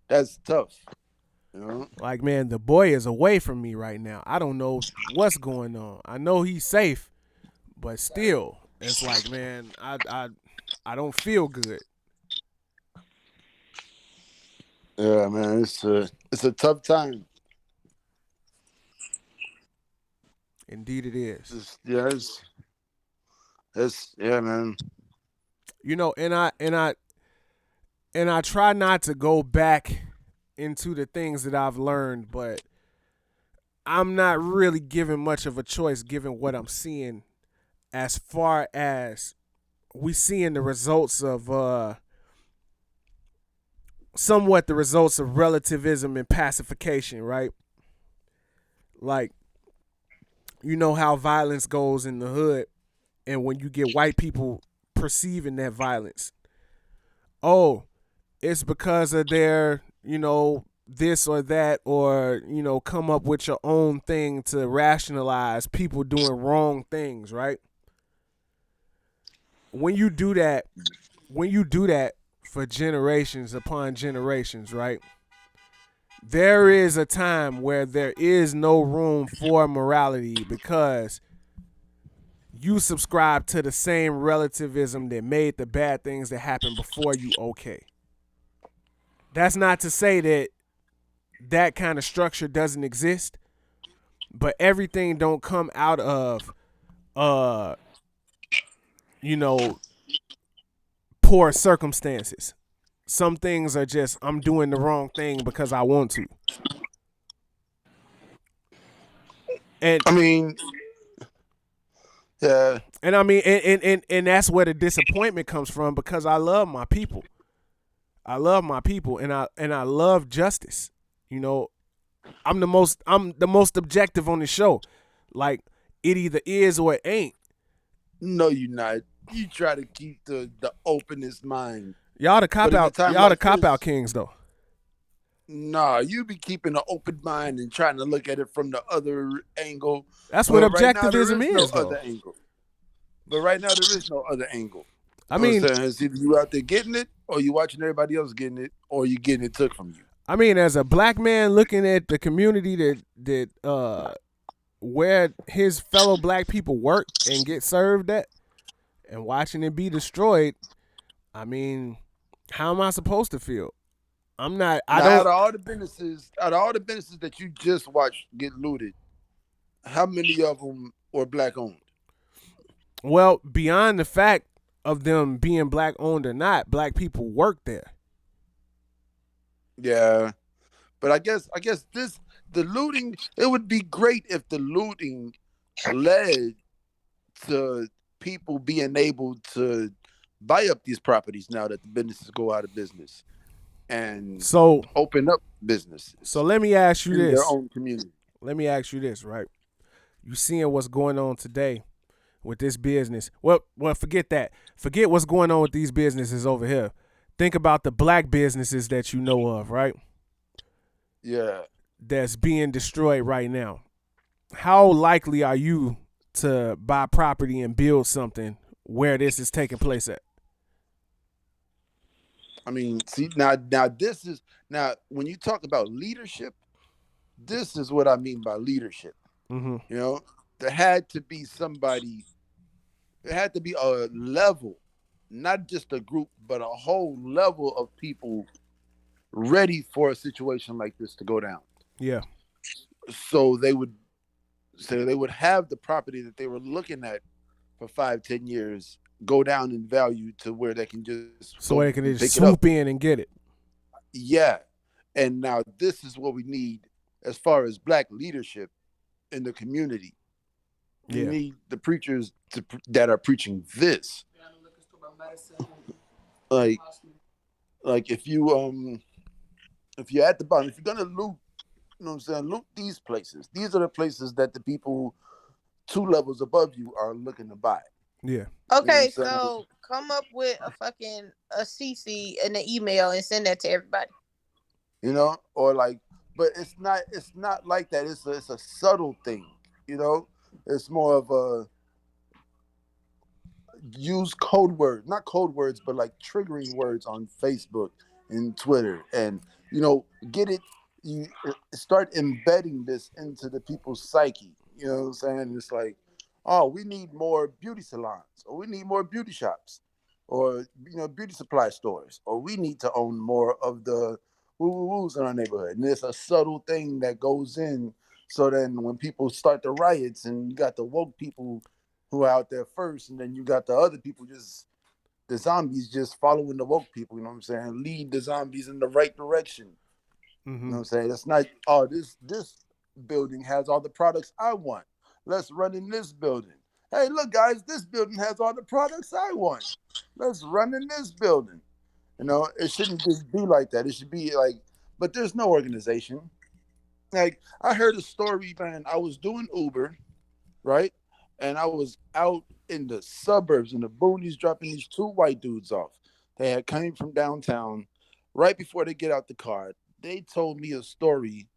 That's tough. Like, man, the boy is away from me right now. I don't know what's going on. I know he's safe, but still, it's like, man, I don't feel good. Yeah, man, it's a tough time. Indeed, it is. Yeah, man. And I try not to go back into the things that I've learned, but I'm not really given much of a choice given what I'm seeing, as far as we seeing the results of somewhat the results of relativism and pacification, right? Like, you know how violence goes in the hood, and when you get white people perceiving that violence, oh, it's because of their, this or that, or, come up with your own thing to rationalize people doing wrong things, right? When you do that, for generations upon generations, right? There is a time where there is no room for morality because you subscribe to the same relativism that made the bad things that happened before you okay. That's not to say that that kind of structure doesn't exist, but everything don't come out of uh you know poor circumstances. Some things are just I'm doing the wrong thing because I want to. And I mean, yeah. And I mean, and that's where the disappointment comes from because I love my people. I love my people, and I love justice. You know, I'm the most objective on the show. Like, it either is or it ain't. No, you're not. You try to keep the openest mind. Y'all the cop out. Y'all like the cop out kings though. Nah, you be keeping an open mind and trying to look at it from the other angle. That's what objectivism right now, is, no though. other angle. But right now there is no other angle. I mean, it's either you out there getting it, or you watching everybody else getting it, or you getting it took from you. I mean, as a black man looking at the community that where his fellow black people work and get served at, and watching it be destroyed, I mean, how am I supposed to feel? I'm not. Out of all the businesses that you just watched get looted, how many of them were black owned? Well, beyond the fact of them being black owned or not, black people work there. Yeah, but I guess the looting. It would be great if the looting led to people being able to buy up these properties now that the businesses go out of business. And so open up businesses. So let me ask you in this. Their own community. Let me ask you this, right? You seeing what's going on today with this business. Well, forget that. Forget what's going on with these businesses over here. Think about the black businesses that you know of, right? Yeah. That's being destroyed right now. How likely are you to buy property and build something where this is taking place at? I mean, see, now this is when you talk about leadership, this is what I mean by leadership. Mm-hmm. You know, there had to be somebody. There had to be a level, not just a group, but a whole level of people ready for a situation like this to go down. Yeah. So they would have the property that they were looking at for 5-10 years go down in value to where they can just swoop in and get it. Yeah. And now this is what we need as far as black leadership in the community. You need the preachers that are preaching this. Like if you're at the bottom, if you're gonna loot, you know what I'm saying, loot these places. These are the places that the people 2 levels above you are looking to buy. Yeah. Okay, so come up with a CC in the email and send that to everybody. You know, or like, but it's not like that. It's a subtle thing. You know, it's more of a use code words, not code words, but like triggering words on Facebook and Twitter, and get it. You start embedding this into the people's psyche. You know what I'm saying? It's like, oh, we need more beauty salons, or we need more beauty shops, or beauty supply stores, or we need to own more of the woo-woos in our neighborhood. And it's a subtle thing that goes in. So then when people start the riots, and you got the woke people who are out there first, and then you got the other people, the zombies just following the woke people, you know what I'm saying? Lead the zombies in the right direction. Mm-hmm. You know what I'm saying? That's not, oh, this building has all the products I want. Let's run in this building. Hey, look, guys, this building has all the products I want. Let's run in this building. It shouldn't just be like that. It should be like, but there's no organization. Like I heard a story, man. I was doing Uber, right? And I was out in the suburbs in the boonies dropping these two white dudes off. They had came from downtown. Right before they get out the car, they told me a story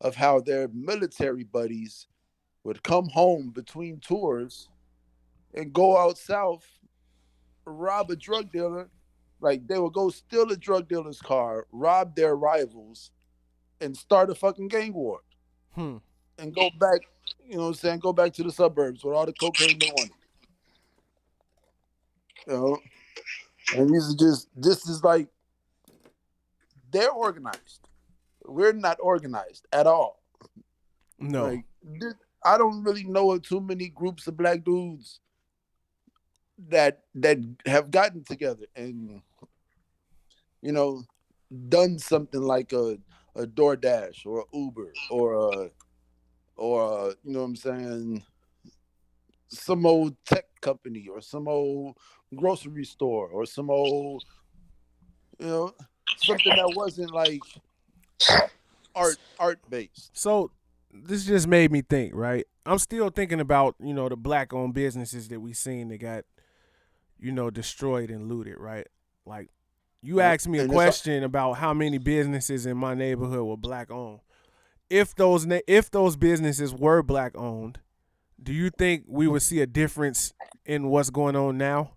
of how their military buddies would come home between tours and go out south, rob a drug dealer. Like they would go steal a drug dealer's car, rob their rivals, and start a fucking gang war. Hmm. And go back, go back to the suburbs with all the cocaine they wanted. You know, and this is like they're organized. We're not organized at all. No. Like I don't really know of too many groups of black dudes that have gotten together and you know done something like a DoorDash or a Uber or you know what I'm saying, some old tech company or some old grocery store or some old, you know, something that wasn't like art based. So this just made me think, right? I'm still thinking about, the black owned businesses that we seen that got, destroyed and looted, right? Like you asked me a And question about how many businesses in my neighborhood were black owned. If those businesses were black owned, do you think we would see a difference in what's going on now?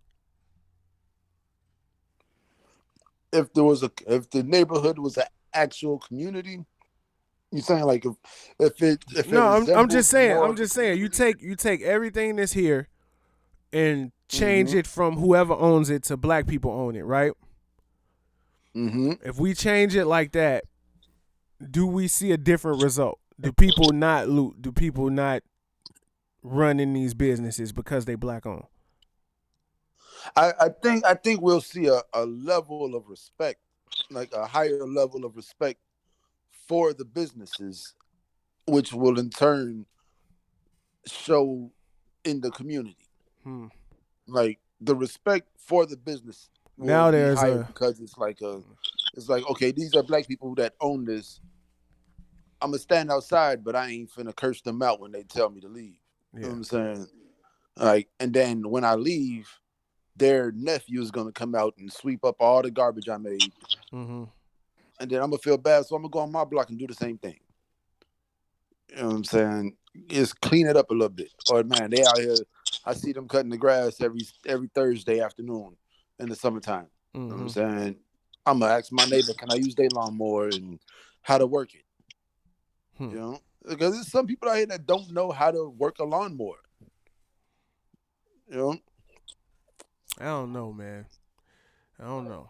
if the neighborhood was an actual community, you saying like if it No, I'm resembled just saying. more. I'm just saying. You take everything that's here and change Mm-hmm. it from whoever owns it to black people own it, right? Mm-hmm. If we change it like that, do we see a different result? Do people not loot? Do people not run in these businesses because they black owned? I think we'll see a level of respect, like a higher level of respect for the businesses, which will in turn show in the community. Hmm. Like the respect for the business will Now be there's higher a because it's like okay, these are black people that own this. I'm gonna stand outside, but I ain't finna curse them out when they tell me to leave. You know what yeah. I'm saying? Like, and then when I leave, their nephew is gonna come out and sweep up all the garbage I made, Mm-hmm. and then I'm gonna feel bad, so I'm gonna go on my block and do the same thing. You know what I'm saying? Just clean it up a little bit. Or man, they out here. I see them cutting the grass every Thursday afternoon in the summertime. You know what I'm Mm-hmm. saying? I'm gonna ask my neighbor, can I use their lawnmower and how to work it? Hmm. You know, because there's some people out here that don't know how to work a lawnmower. You know, I don't know, man. I don't know.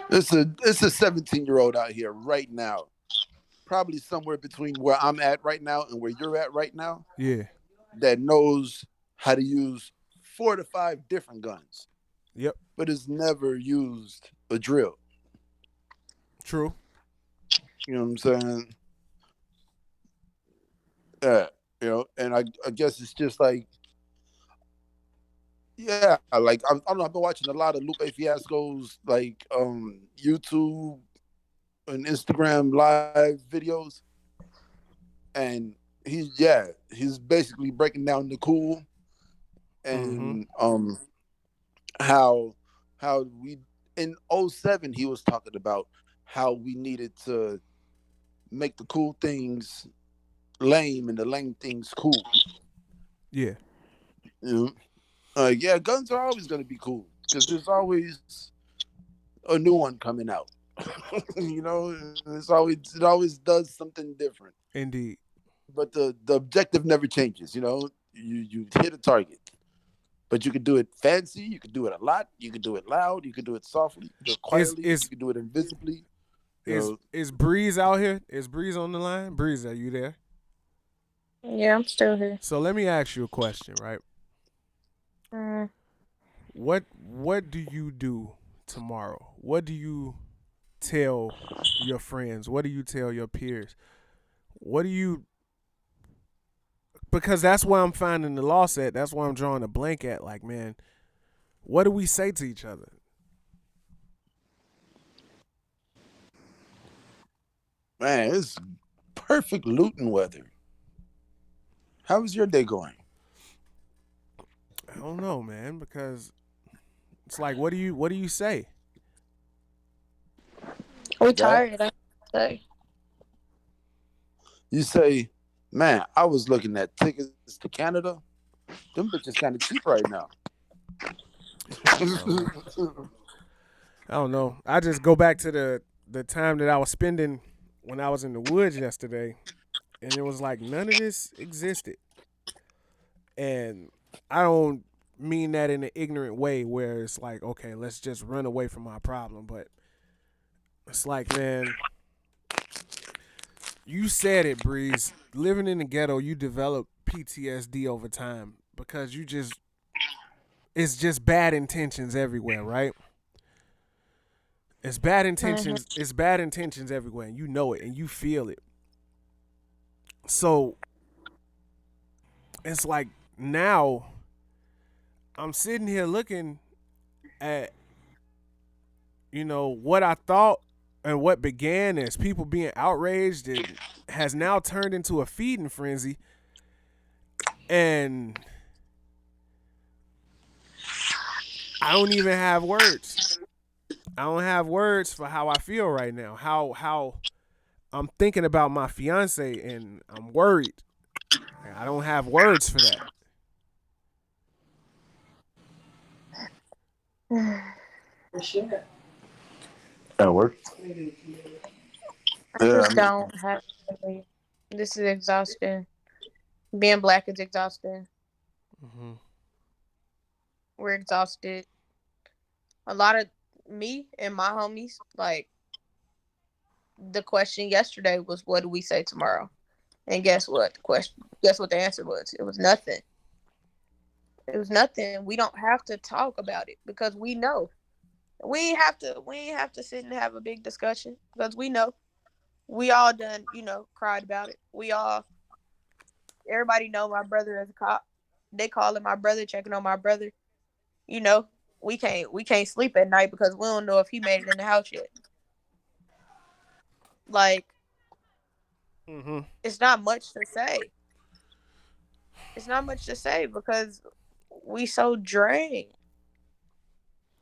it's a 17-year-old out here right now, probably somewhere between where I'm at right now and where you're at right now, Yeah. that knows how to use 4 to 5 different guns, Yep. but has never used a drill. True. You know what I'm saying? Yeah. And I guess it's just like, yeah, like I don't know. I've been watching a lot of Lupe Fiasco's like YouTube and Instagram live videos, and he's basically breaking down the cool Mm-hmm. and how we in '07 he was talking about how we needed to make the cool things lame and the lame things cool. Yeah. You know? Yeah, guns are always going to be cool because there's always a new one coming out. It always does something different. Indeed. But the objective never changes. You hit a target, but you can do it fancy. You can do it a lot. You can do it loud. You can do it softly. You can do it Is quietly. You is can do it invisibly. You is know, is Breeze out here? Is Breeze on the line? Breeze, are you there? Yeah, I'm still here. So let me ask you a question, right? Mm. What do you do tomorrow? What do you tell your friends? What do you tell your peers? What do you because that's where I'm finding the loss at. That's why I'm drawing a blank at. Like, man, what do we say to each other? Man, it's perfect looting weather. How is your day going? I don't know, man, because it's like, what do you say? We That tired, I say. you say, man, I was looking at tickets to Canada. Them bitches kind of cheap right now. I don't know. I don't know. I just go back to the time that I was spending when I was in the woods yesterday, and it was like none of this existed. And I don't mean that in an ignorant way where it's like, okay, let's just run away from our problem. But it's like, man, you said it, Breeze. Living in the ghetto, you develop PTSD over time because it's just bad intentions everywhere, right? It's bad Mm-hmm. intentions. It's bad intentions everywhere, and you know it, and you feel it. So it's like now I'm sitting here looking at what I thought and what began as people being outraged and has now turned into a feeding frenzy, and I don't even have words. I don't have words for how I feel right now. How I'm thinking about my fiance and I'm worried. I don't have words for that. Shit. That works. I Yeah, just don't have. This is exhausting. Being black is exhausting. Mm-hmm. We're exhausted. A lot of me and my homies, like the question yesterday was, "What do we say tomorrow?" And guess what? Guess what the answer was? It was nothing. It was nothing. We don't have to talk about it because we know. We ain't have to. We ain't have to sit and have a big discussion because we know. We all done. Cried about it. We all. Everybody know my brother is a cop. They calling my brother, checking on my brother. You know, we can't sleep at night because we don't know if he made it in the house yet. Like, Mm-hmm. it's not much to say. It's not much to say because we so drained.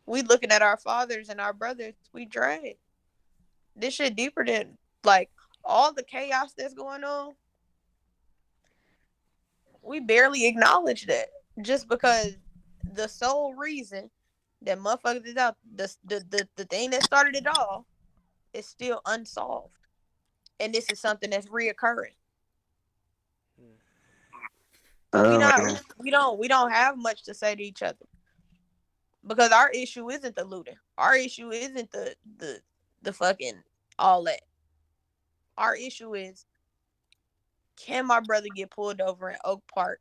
We looking at our fathers and our brothers. We drained. This shit deeper than like all the chaos that's going on. We barely acknowledge that just because the sole reason that motherfuckers is out the thing that started it all is still unsolved, and this is something that's reoccurring. So we not man. we don't have much to say to each other because our issue isn't the looting. Our issue isn't the fucking all that. Our issue is, can my brother get pulled over in Oak Park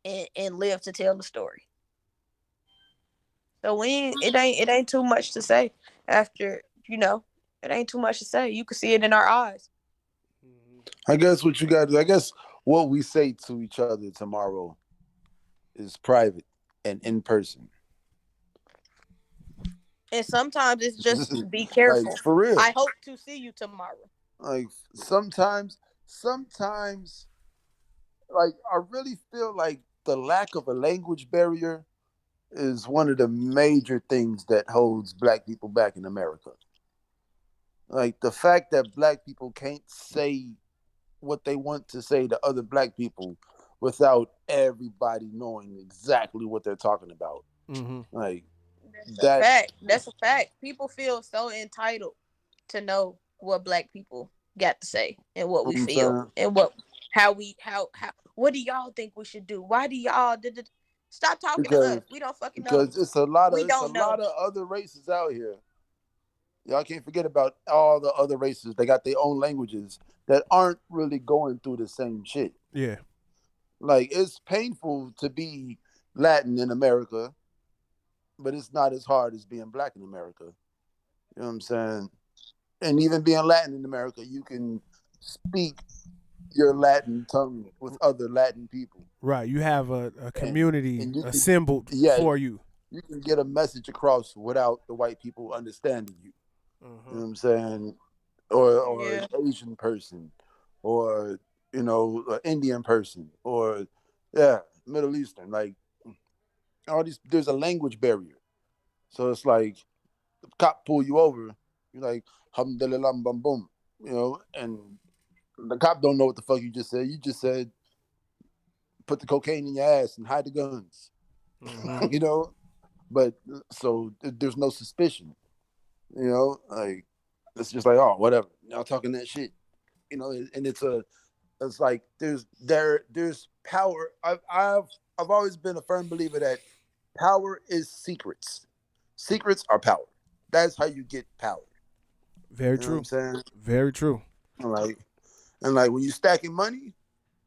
and live to tell the story? So it ain't too much to say after it ain't too much to say. You can see it in our eyes. I guess what you got to. I guess what we say to each other tomorrow is private and in person. And sometimes it's just be Like careful. for real. I hope to see you tomorrow. Like sometimes, like I really feel like the lack of a language barrier is one of the major things that holds black people back in America. Like the fact that black people can't say what they want to say to other black people without everybody knowing exactly what they're talking about. Mm-hmm. Like That's a that. fact. That's a fact. People feel so entitled to know what black people got to say and what we I'm feel saying and how what do y'all think we should do? Why do y'all stop talking to because us? We don't fucking know. because it's a lot of We don't know. other races out here. Y'all can't forget about all the other races. They got their own languages that aren't really going through the same shit. Yeah. Like it's painful to be Latin in America, but it's not as hard as being black in America. You know what I'm saying? And even being Latin in America, you can speak your Latin tongue with other Latin people. Right. You have a community And you can, assembled yeah, for you. you can get a message across without the white people understanding you. You know Mm-hmm. what I'm saying? or Yeah. an Asian person, or an Indian person, or Middle Eastern. Like all these, there's a language barrier. So it's like the cop pull you over, you're like alhamdulillah bum bum, and the cop don't know what the fuck you just said. You just said put the cocaine in your ass and hide the guns, Mm-hmm. But so there's no suspicion, like it's just like, oh, whatever, y'all talking that shit, and it's like there's power. I've always been a firm believer that power is secrets. Secrets are power. That's how you get power. Very You know what I'm true. saying? Very true. Like, and like when you stacking money,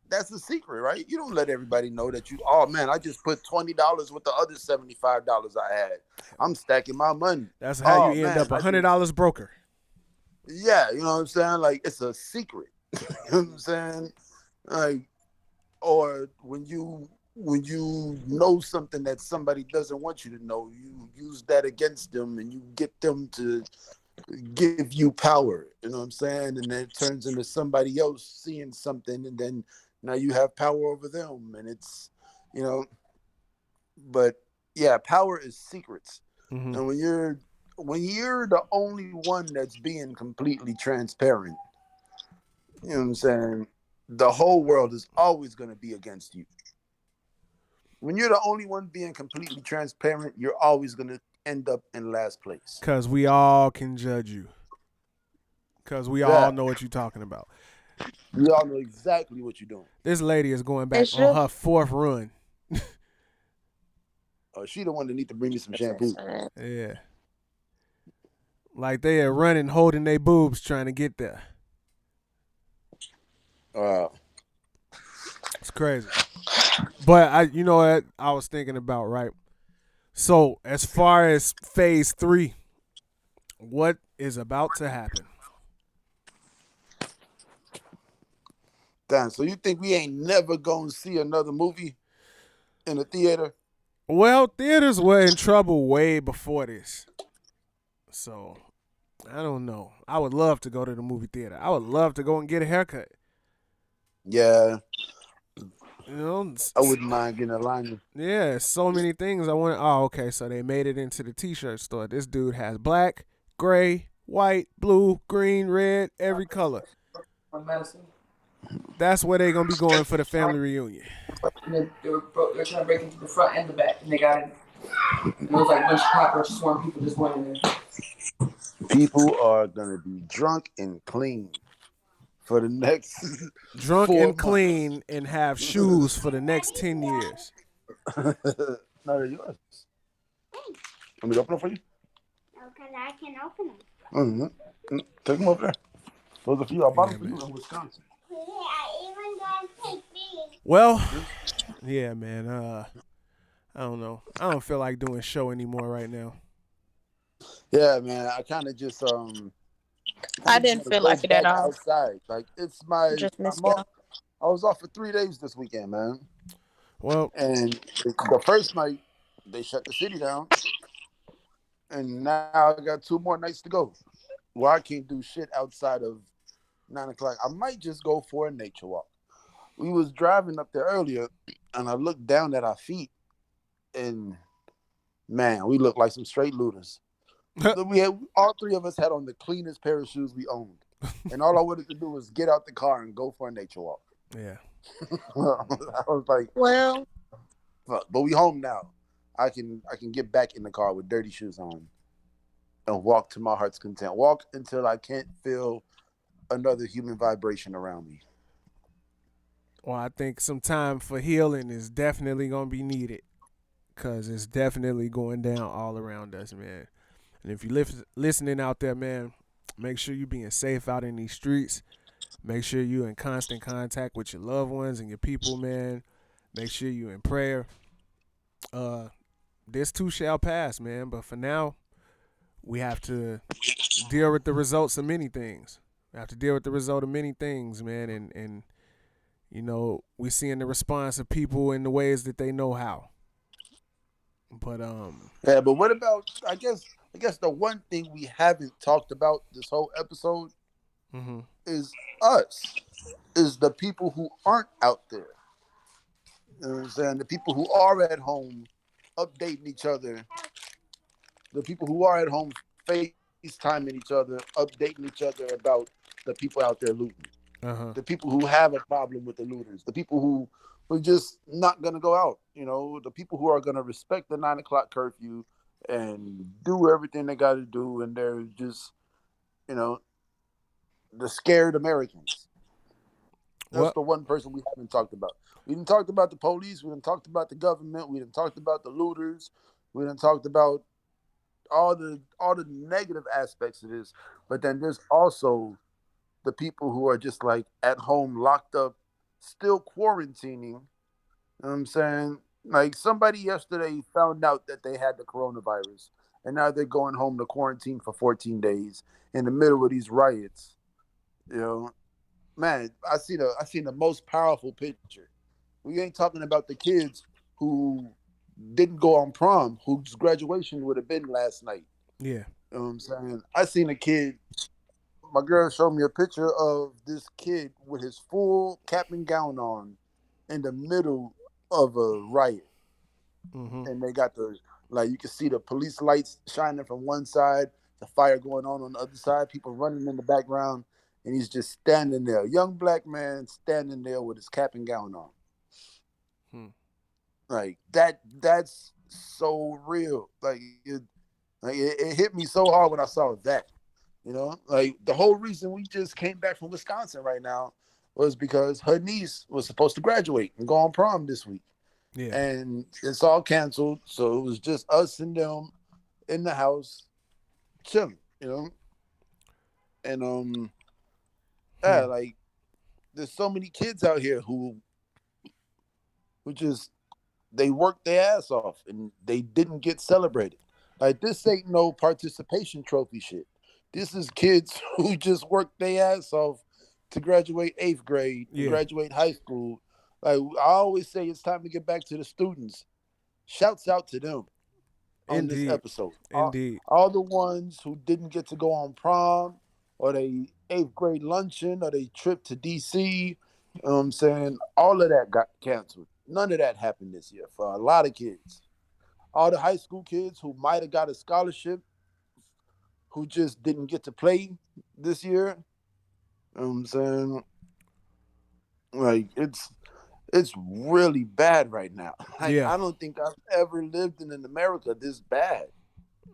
that's the secret, right? You don't let everybody know that oh man, I just put $20 with the other $75 I had. I'm stacking my money. That's how you Oh end man, up $100 broker. yeah, you know what I'm saying? Like it's a secret. You know what I'm saying? Like, or when you know something that somebody doesn't want you to know, you use that against them and you get them to give you power. You know what I'm saying? And then it turns into somebody else seeing something, and then now you have power over them, and it's you know. But yeah, power is secrets, Mm-hmm. and when you're the only one that's being completely transparent, you know what I'm saying? The whole world is always going to be against you. When you're the only one being completely transparent, you're always going to end up in last place. Because we all can judge you. Because we all Yeah, know what you're talking about. we all know exactly what you're doing. This lady is going back It's on just her fourth run. She the one that need to bring me some shampoo. Yeah. Like they are running, holding their boobs, trying to get there. Uh, It's crazy. But you know what I was thinking about, right? So as far as phase 3, what is about to happen? damn. So you think we ain't never gonna see another movie in the theater? Well, theaters were in trouble way before this. So I don't know. I would love to go to the movie theater. I would love to go and get a haircut. Yeah, You know, I wouldn't mind getting a lineman. yeah, so many things I want. Oh, okay. So they made it into the t-shirt store. This dude has black, gray, white, blue, green, red, every color. That's where they gonna be going for the family reunion. They were trying to break into the front and the back, and they got it. It was like a bunch of cockroach swarm people just went in there. People are gonna be drunk and clean for the next Drunk four and months. clean and have shoes for the next 10 years. No, they're yours. Want me to open them for you? Okay, I can open them. Mm-hmm. Take them over there. Those are for you. I bought Yeah, them for man. you in Wisconsin. Yeah, I even gonna take these. Well, yeah, man. I don't know. I don't feel like doing show anymore right now. Yeah, man. I kind of just I just didn't want to feel go like it at back all. outside. Like it's Just miss I'm off. y'all. I was off for 3 days this weekend, man. Well, And the first night they shut the city down, and now I got 2 more nights to go. Where I can't do shit outside of 9 o'clock. I might just go for a nature walk. We was driving up there earlier, and I looked down at our feet, and man, we looked like some straight looters. We had all three of us had on the cleanest pair of shoes we owned, and all I wanted to do was get out the car and go for a nature walk. yeah. I was like, Well, fuck. But we home now. I can get back in the car with dirty shoes on and walk to my heart's content. Walk until I can't feel another human vibration around me. Well, I think some time for healing is definitely gonna be needed, cause it's definitely going down all around us, man. And if you listening out there, man, make sure you being safe out in these streets. Make sure you in constant contact with your loved ones and your people, man. Make sure you in prayer. Uh, this too shall pass, man. But for now, we have to deal with the results of many things. We have to deal with the result of many things, man. And you know, we seeing the response of people in the ways that they know how. But Yeah, but what about? I guess the one thing we haven't talked about this whole episode is us, is the people who aren't out there. You know what I'm saying? The people who are at home updating each other, the people who are at home FaceTiming each other, updating each other about the people out there looting. The people who have a problem with the looters, the people who just not gonna go out, the people who are gonna respect the 9 o'clock curfew and do everything they gotta do, and they're just, you know, the scared Americans. That's Well, the one person we haven't talked about. We didn't talk about the police. We didn't talked about the government. We didn't talked about the looters. We didn't talked about all the negative aspects of this. But then there's also the people who are just like at home, locked up, still quarantining. You know what I'm saying? Like somebody yesterday found out that they had the coronavirus, and now they're going home to quarantine for 14 days in the middle of these riots. You know, man, I seen the most powerful picture. We ain't talking about the kids who didn't go on prom, whose graduation would have been last night. yeah. You know what I'm saying? I seen a kid. My girl showed me a picture of this kid with his full cap and gown on in the middle of a riot. And they got like, you can see the police lights shining from one side, the fire going on the other side, people running in the background, and he's just standing there. A young black man standing there with his cap and gown on. Like that's so real. It hit me so hard when I saw that. Like the whole reason we just came back from Wisconsin right now was because her niece was supposed to graduate and go on prom this week. Yeah. And it's all canceled. So it was just us and them in the house chilling. And yeah, like there's so many kids out here who just they worked their ass off and they didn't get celebrated. Like this ain't no participation trophy shit. This is kids who just worked their ass off to graduate 8th grade and Yeah. graduate high school. Like I always say, it's time to get back to the students. Shouts out to them on this Indeed. episode. Indeed. All the ones who didn't get to go on prom or they 8th grade luncheon or they trip to DC. You know what I'm saying? All of that got canceled. None of that happened this year for a lot of kids. All the high school kids who might have got a scholarship who just didn't get to play this year. You know what I'm saying? Like it's really bad right now. Like Yeah. I don't think I've ever lived in America this bad.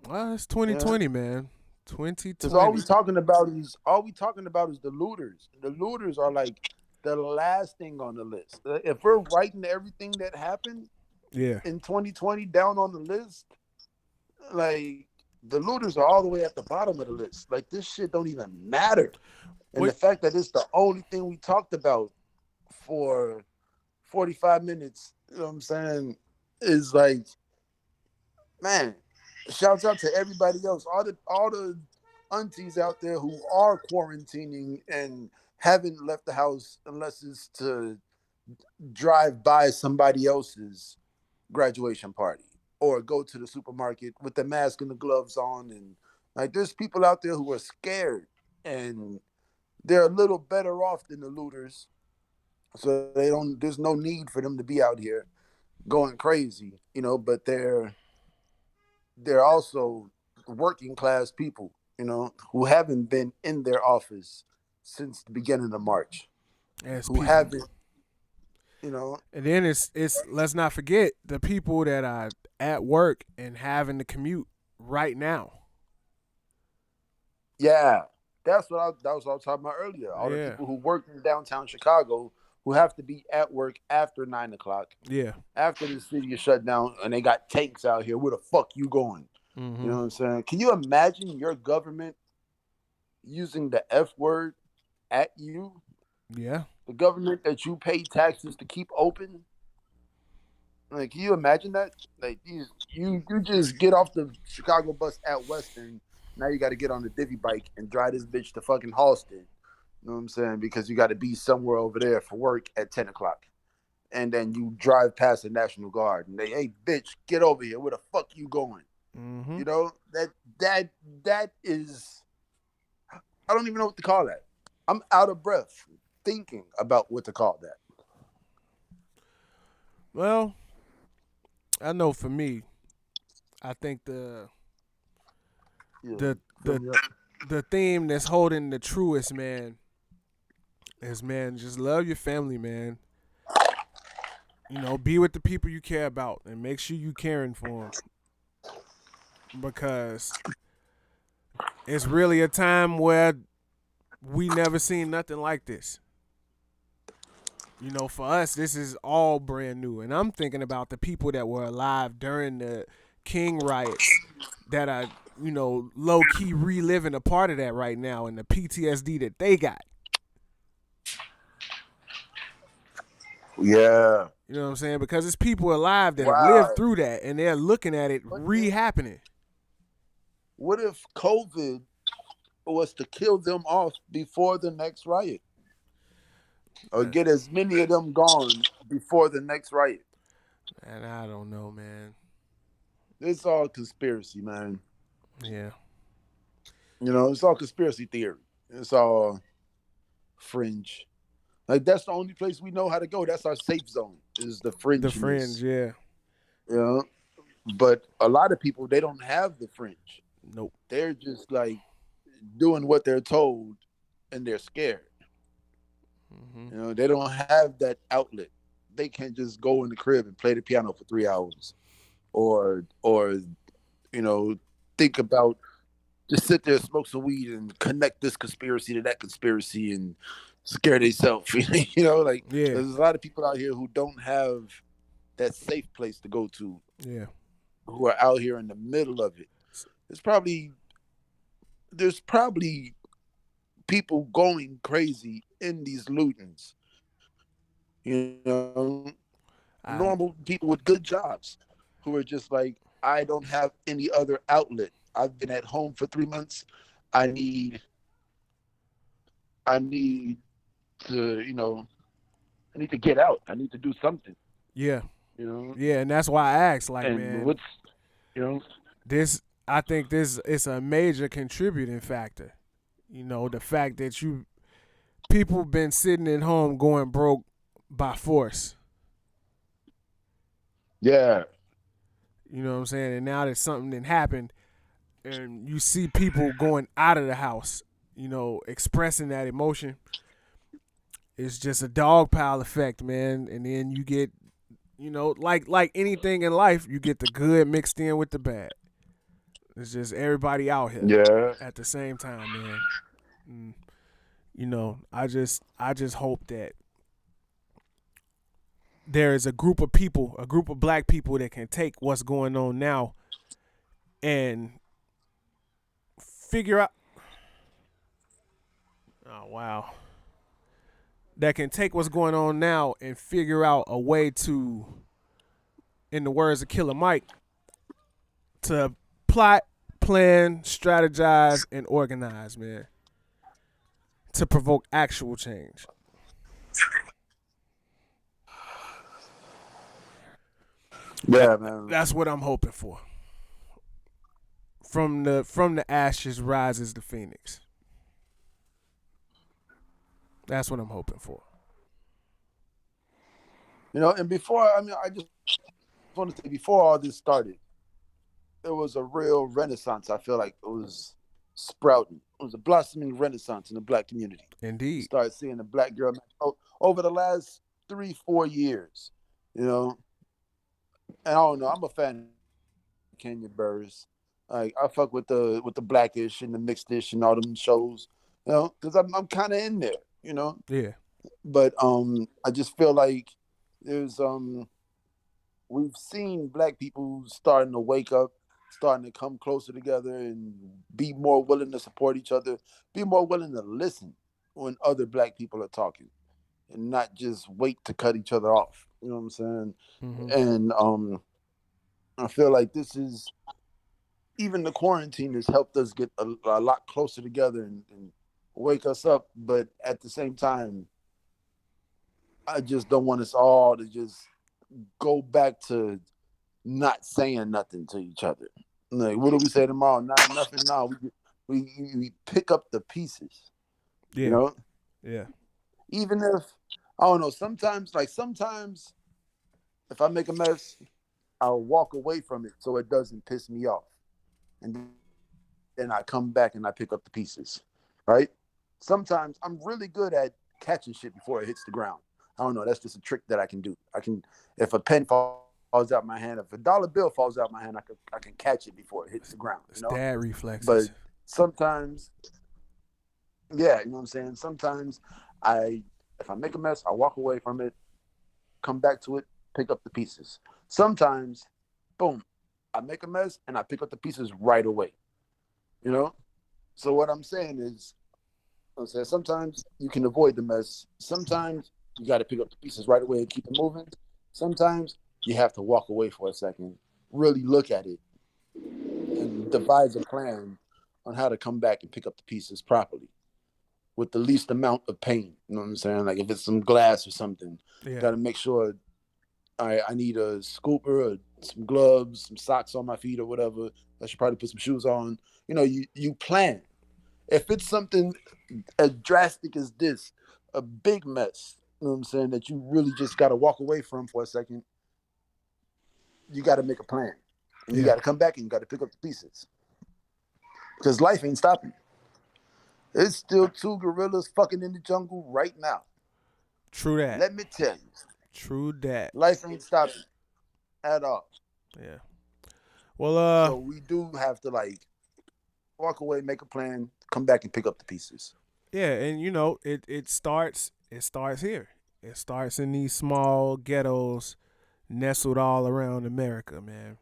Well, it's Yeah. 2020, man. Because 2020. all we talking about is the looters. The looters are like the last thing on the list. If we're writing everything that happened Yeah. in 2020 down on the list, like the looters are all the way at the bottom of the list. Like this shit don't even matter. And the Wait. fact that it's the only thing we talked about for 45 minutes, you know what I'm saying, is like, man, shouts out to everybody else. All the aunties out there who are quarantining and haven't left the house unless it's to drive by somebody else's graduation party or go to the supermarket with the mask and the gloves on. And like there's people out there who are scared and they're a little better off than the looters. So there's no need for them to be out here going crazy, but they're also working class people, who haven't been in their office since the beginning of March, As who people. haven't, you know, And then it's let's not forget the people that are at work and having to commute right now. yeah, that was what I was talking about earlier. All the Yeah. people who work in downtown Chicago who have to be at work after 9 o'clock, Yeah. after the city is shut down, and they got tanks out here. Where the fuck you going? You know what I'm saying? Can you imagine your government using the F word at you? Yeah. The government that you pay taxes to keep open. Like, can you imagine that? Like, you just get off the Chicago bus at Western. Now you got to get on the divvy bike and drive this bitch to fucking Halston. You know what I'm saying? Because you got to be somewhere over there for work at 10 o'clock, and then you drive past the National Guard, and they, hey, bitch, get over here. Where the fuck you going? That is, I don't even know what to call that. I'm out of breath thinking about what to call that. Well, I know for me, I think Yeah, the fill the me up. the theme that's holding the truest, man, is, man, just love your family, man. Be with the people you care about and make sure you caring for them, because it's really a time where we never seen nothing like this. For us, this is all brand new. And I'm thinking about the people that were alive during the King riots that are, low key reliving a part of that right now and the PTSD that they got. Yeah. You know what I'm saying? Because it's people alive that have lived Wow. through that and they're looking at it re-happening. What if COVID was to kill them off before the next riot? Or get as many of them gone before the next riot? And I don't know, man. It's all conspiracy, man. Yeah. It's all conspiracy theory. It's all fringe. Like, that's the only place we know how to go. That's our safe zone, is the fringe. The fringe, yeah. But a lot of people, they don't have the fringe. Nope. They're just like doing what they're told, and they're scared. Mm-hmm. They don't have that outlet. They can't just go in the crib and play the piano for 3 hours, or think about, just sit there, smoke some weed, and connect this conspiracy to that conspiracy, and scare themselves. Like, there's a lot of people out here who don't have that safe place to go to. Yeah. Who are out here in the middle of it. There's probably people going crazy in these lootings. Normal people with good jobs who are just like, I don't have any other outlet. I've been at home for 3 months. I need to, I need to get out. I need to do something. Yeah. Yeah, and that's why I asked, like, and man, I think this is a major contributing factor. The fact that people been sitting at home going broke by force. Yeah. You know what I'm saying? And now that something that happened and you see people going out of the house, expressing that emotion, it's just a dog pile effect, man. And then you get, like anything in life, you get the good mixed in with the bad. It's just everybody out here at the same time, man. I just hope that there is a group of people, a group of black people that can take what's going on now and figure out. Oh, wow. That can take what's going on now and figure out a way to, in the words of Killer Mike, to plot, plan, strategize, and organize, man, to provoke actual change. Yeah, man. That's what I'm hoping for. From the ashes rises the phoenix. That's what I'm hoping for. And before, I just want to say, before all this started, there was a real renaissance. I feel like it was sprouting. It was a blossoming renaissance in the black community. Indeed. Start seeing the black girl over the last 3-4 years. And I don't know. I'm a fan of Kenya Burris. Like, I fuck with the Blackish and the Mixedish and all them shows. Because I'm kind of in there. Yeah. But I just feel like there's we've seen black people starting to wake up, starting to come closer together and be more willing to support each other, be more willing to listen when other black people are talking, and not just wait to cut each other off. You know what I'm saying? Mm-hmm. And I feel like this is, even the quarantine has helped us get a lot closer together and wake us up. But at the same time, I just don't want us all to just go back to not saying nothing to each other. Like, what do we say tomorrow? Not nothing. No, we pick up the pieces. Yeah. Yeah. Even if I don't know, sometimes if I make a mess, I'll walk away from it so it doesn't piss me off, and then I come back and I pick up the pieces, right? Sometimes I'm really good at catching shit before it hits the ground. I don't know. That's just a trick that I can do. I can, if a pen falls out my hand, if a dollar bill falls out my hand, I can catch it before it hits the ground. It's dad But reflexes. sometimes, yeah, you know what I'm saying. Sometimes I, if I make a mess, I walk away from it, come back to it, pick up the pieces. Sometimes, boom, I make a mess and I pick up the pieces right away. You know. So what I'm saying is, I'm saying sometimes you can avoid the mess. Sometimes you got to pick up the pieces right away and keep it moving. Sometimes you have to walk away for a second, really look at it, and devise a plan on how to come back and pick up the pieces properly with the least amount of pain. You know what I'm saying? Like if it's some glass or something, Yeah. got to make sure I need a scooper or some gloves, some socks on my feet or whatever. I should probably put some shoes on. You know, you plan. If it's something as drastic as this, a big mess, you know what I'm saying, that you really just got to walk away from for a second, you got to make a plan. And you Yeah. got to come back and you got to pick up the pieces. Because life ain't stopping. It's still two gorillas fucking in the jungle right now. True that. Let me tell you. True that. Life ain't stopping at all. Yeah. Well, So we do have to like walk away, make a plan, come back and pick up the pieces. yeah, and you know, it starts here. It starts in these small ghettos nestled all around America, man.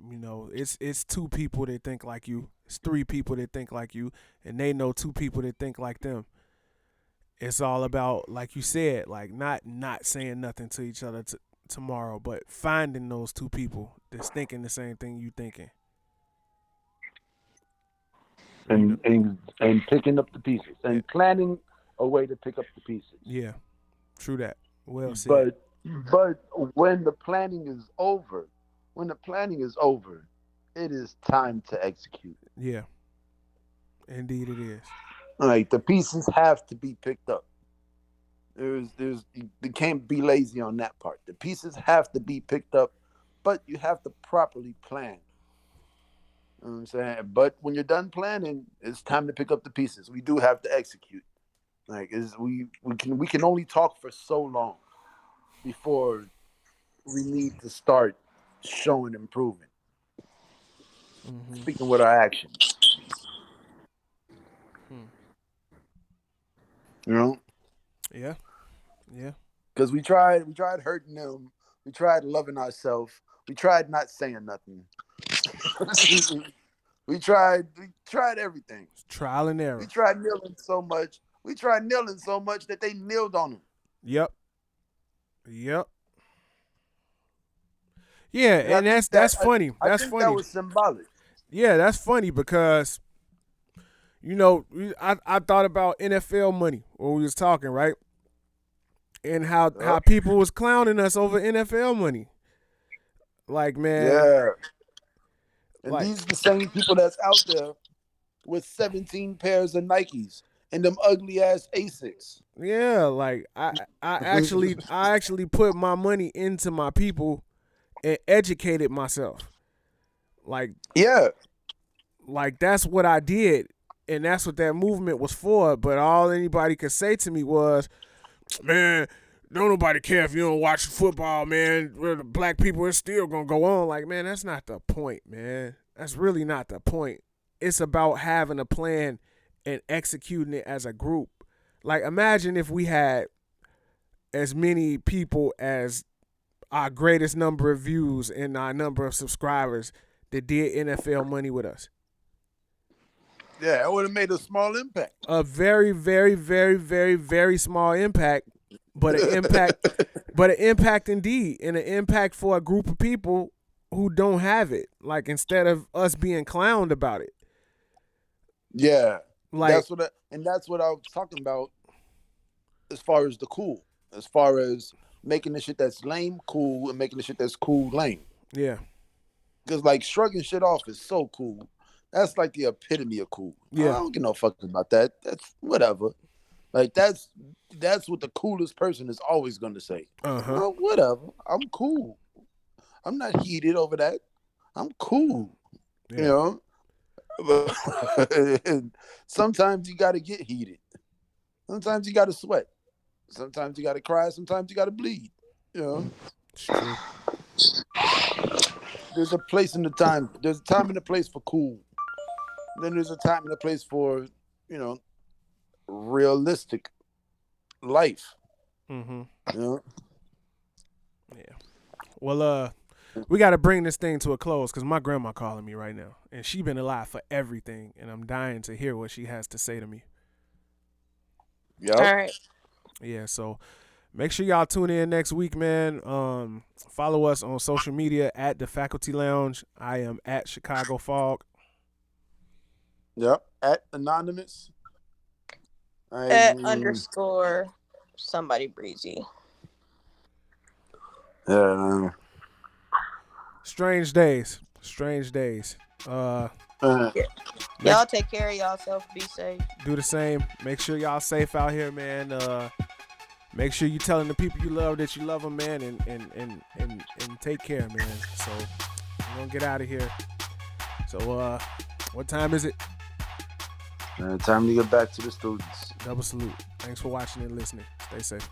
You know, it's two people that think like you. It's three people that think like you, and they know two people that think like them. It's all about, like you said, like not saying nothing to each other tomorrow, but finding those two people that's thinking the same thing you thinking. You know, And picking up the pieces eh, and planning a way to pick up the pieces. yeah, true that. Well said. But but when the planning is over, it is time to execute. Yeah, indeed it is. Like the pieces have to be picked up. There's you can't be lazy on that part. The pieces have to be picked up, but you have to properly plan. You know what I'm saying? But when you're done planning, it's time to pick up the pieces. We do have to execute. Like is we can only talk for so long before we need to start showing improvement. Mm-hmm. Speaking with our actions, Hmm. you know, Yeah, yeah, because we tried hurting them, we tried loving ourselves, we tried not saying nothing, we tried everything. it's trial and We error. tried kneeling so much. We tried kneeling so much that they kneeled on them. Yep, yep. Yeah, And I and think that that's funny. I That's think that funny. was symbolic. Yeah, that's funny because you know I thought about NFL money when we was talking, right? And how Yep. people was clowning us over NFL money. Like, man, Yeah. And like, these are the same people that's out there with 17 pairs of Nikes and them ugly ass Asics. yeah, like I actually put my money into my people and educated myself. Like Yeah. that's what I did, and that's what that movement was for. But all anybody could say to me was, "Man, don't nobody care if you don't watch football, man. We're the black people, it's still gonna go on." Like, man, that's not the point, man. That's really not the point. It's about having a plan and executing it as a group. Like, imagine if we had as many people as our greatest number of views and our number of subscribers that did NFL money with us. Yeah, it would have made a small impact. A very, very, very, very, very small impact, but an impact, but an impact indeed, and an impact for a group of people who don't have it. Like, instead of us being clowned about it, Yeah. like, That's what I was talking about as far as the cool. As far as making the shit that's lame cool and making the shit that's cool lame. yeah, Because like shrugging shit off is so cool. That's like the epitome of cool. I yeah, don't give no fuck about that. That's whatever. Like that's what the coolest person is always going to say. Well, whatever. I'm cool. I'm not heated over that. I'm cool. Yeah. Sometimes you got to get heated. Sometimes you got to sweat. Sometimes you got to cry. Sometimes you got to bleed. It's true. There's a place and a time. There's a time and a place for cool. Then there's a time and a place for, realistic life. Yeah. Well, we got to bring this thing to a close because my grandma calling me right now, and she been alive for everything, and I'm dying to hear what she has to say to me. Yeah. All right. Yeah. So make sure y'all tune in next week, man. Follow us on social media at the Faculty Lounge. I am at Chicago Fog. Yep. At Anonymous. At _ somebody breezy. Yeah. Strange days. Y'all take care of yourself. Be safe. Do the same. Make sure y'all safe out here, man. Make sure you telling the people you love that you love them, man, and take care, man. So we're gonna get out of here. So what time is it? Time to get back to the students. Double salute. Thanks for watching and listening. Stay safe.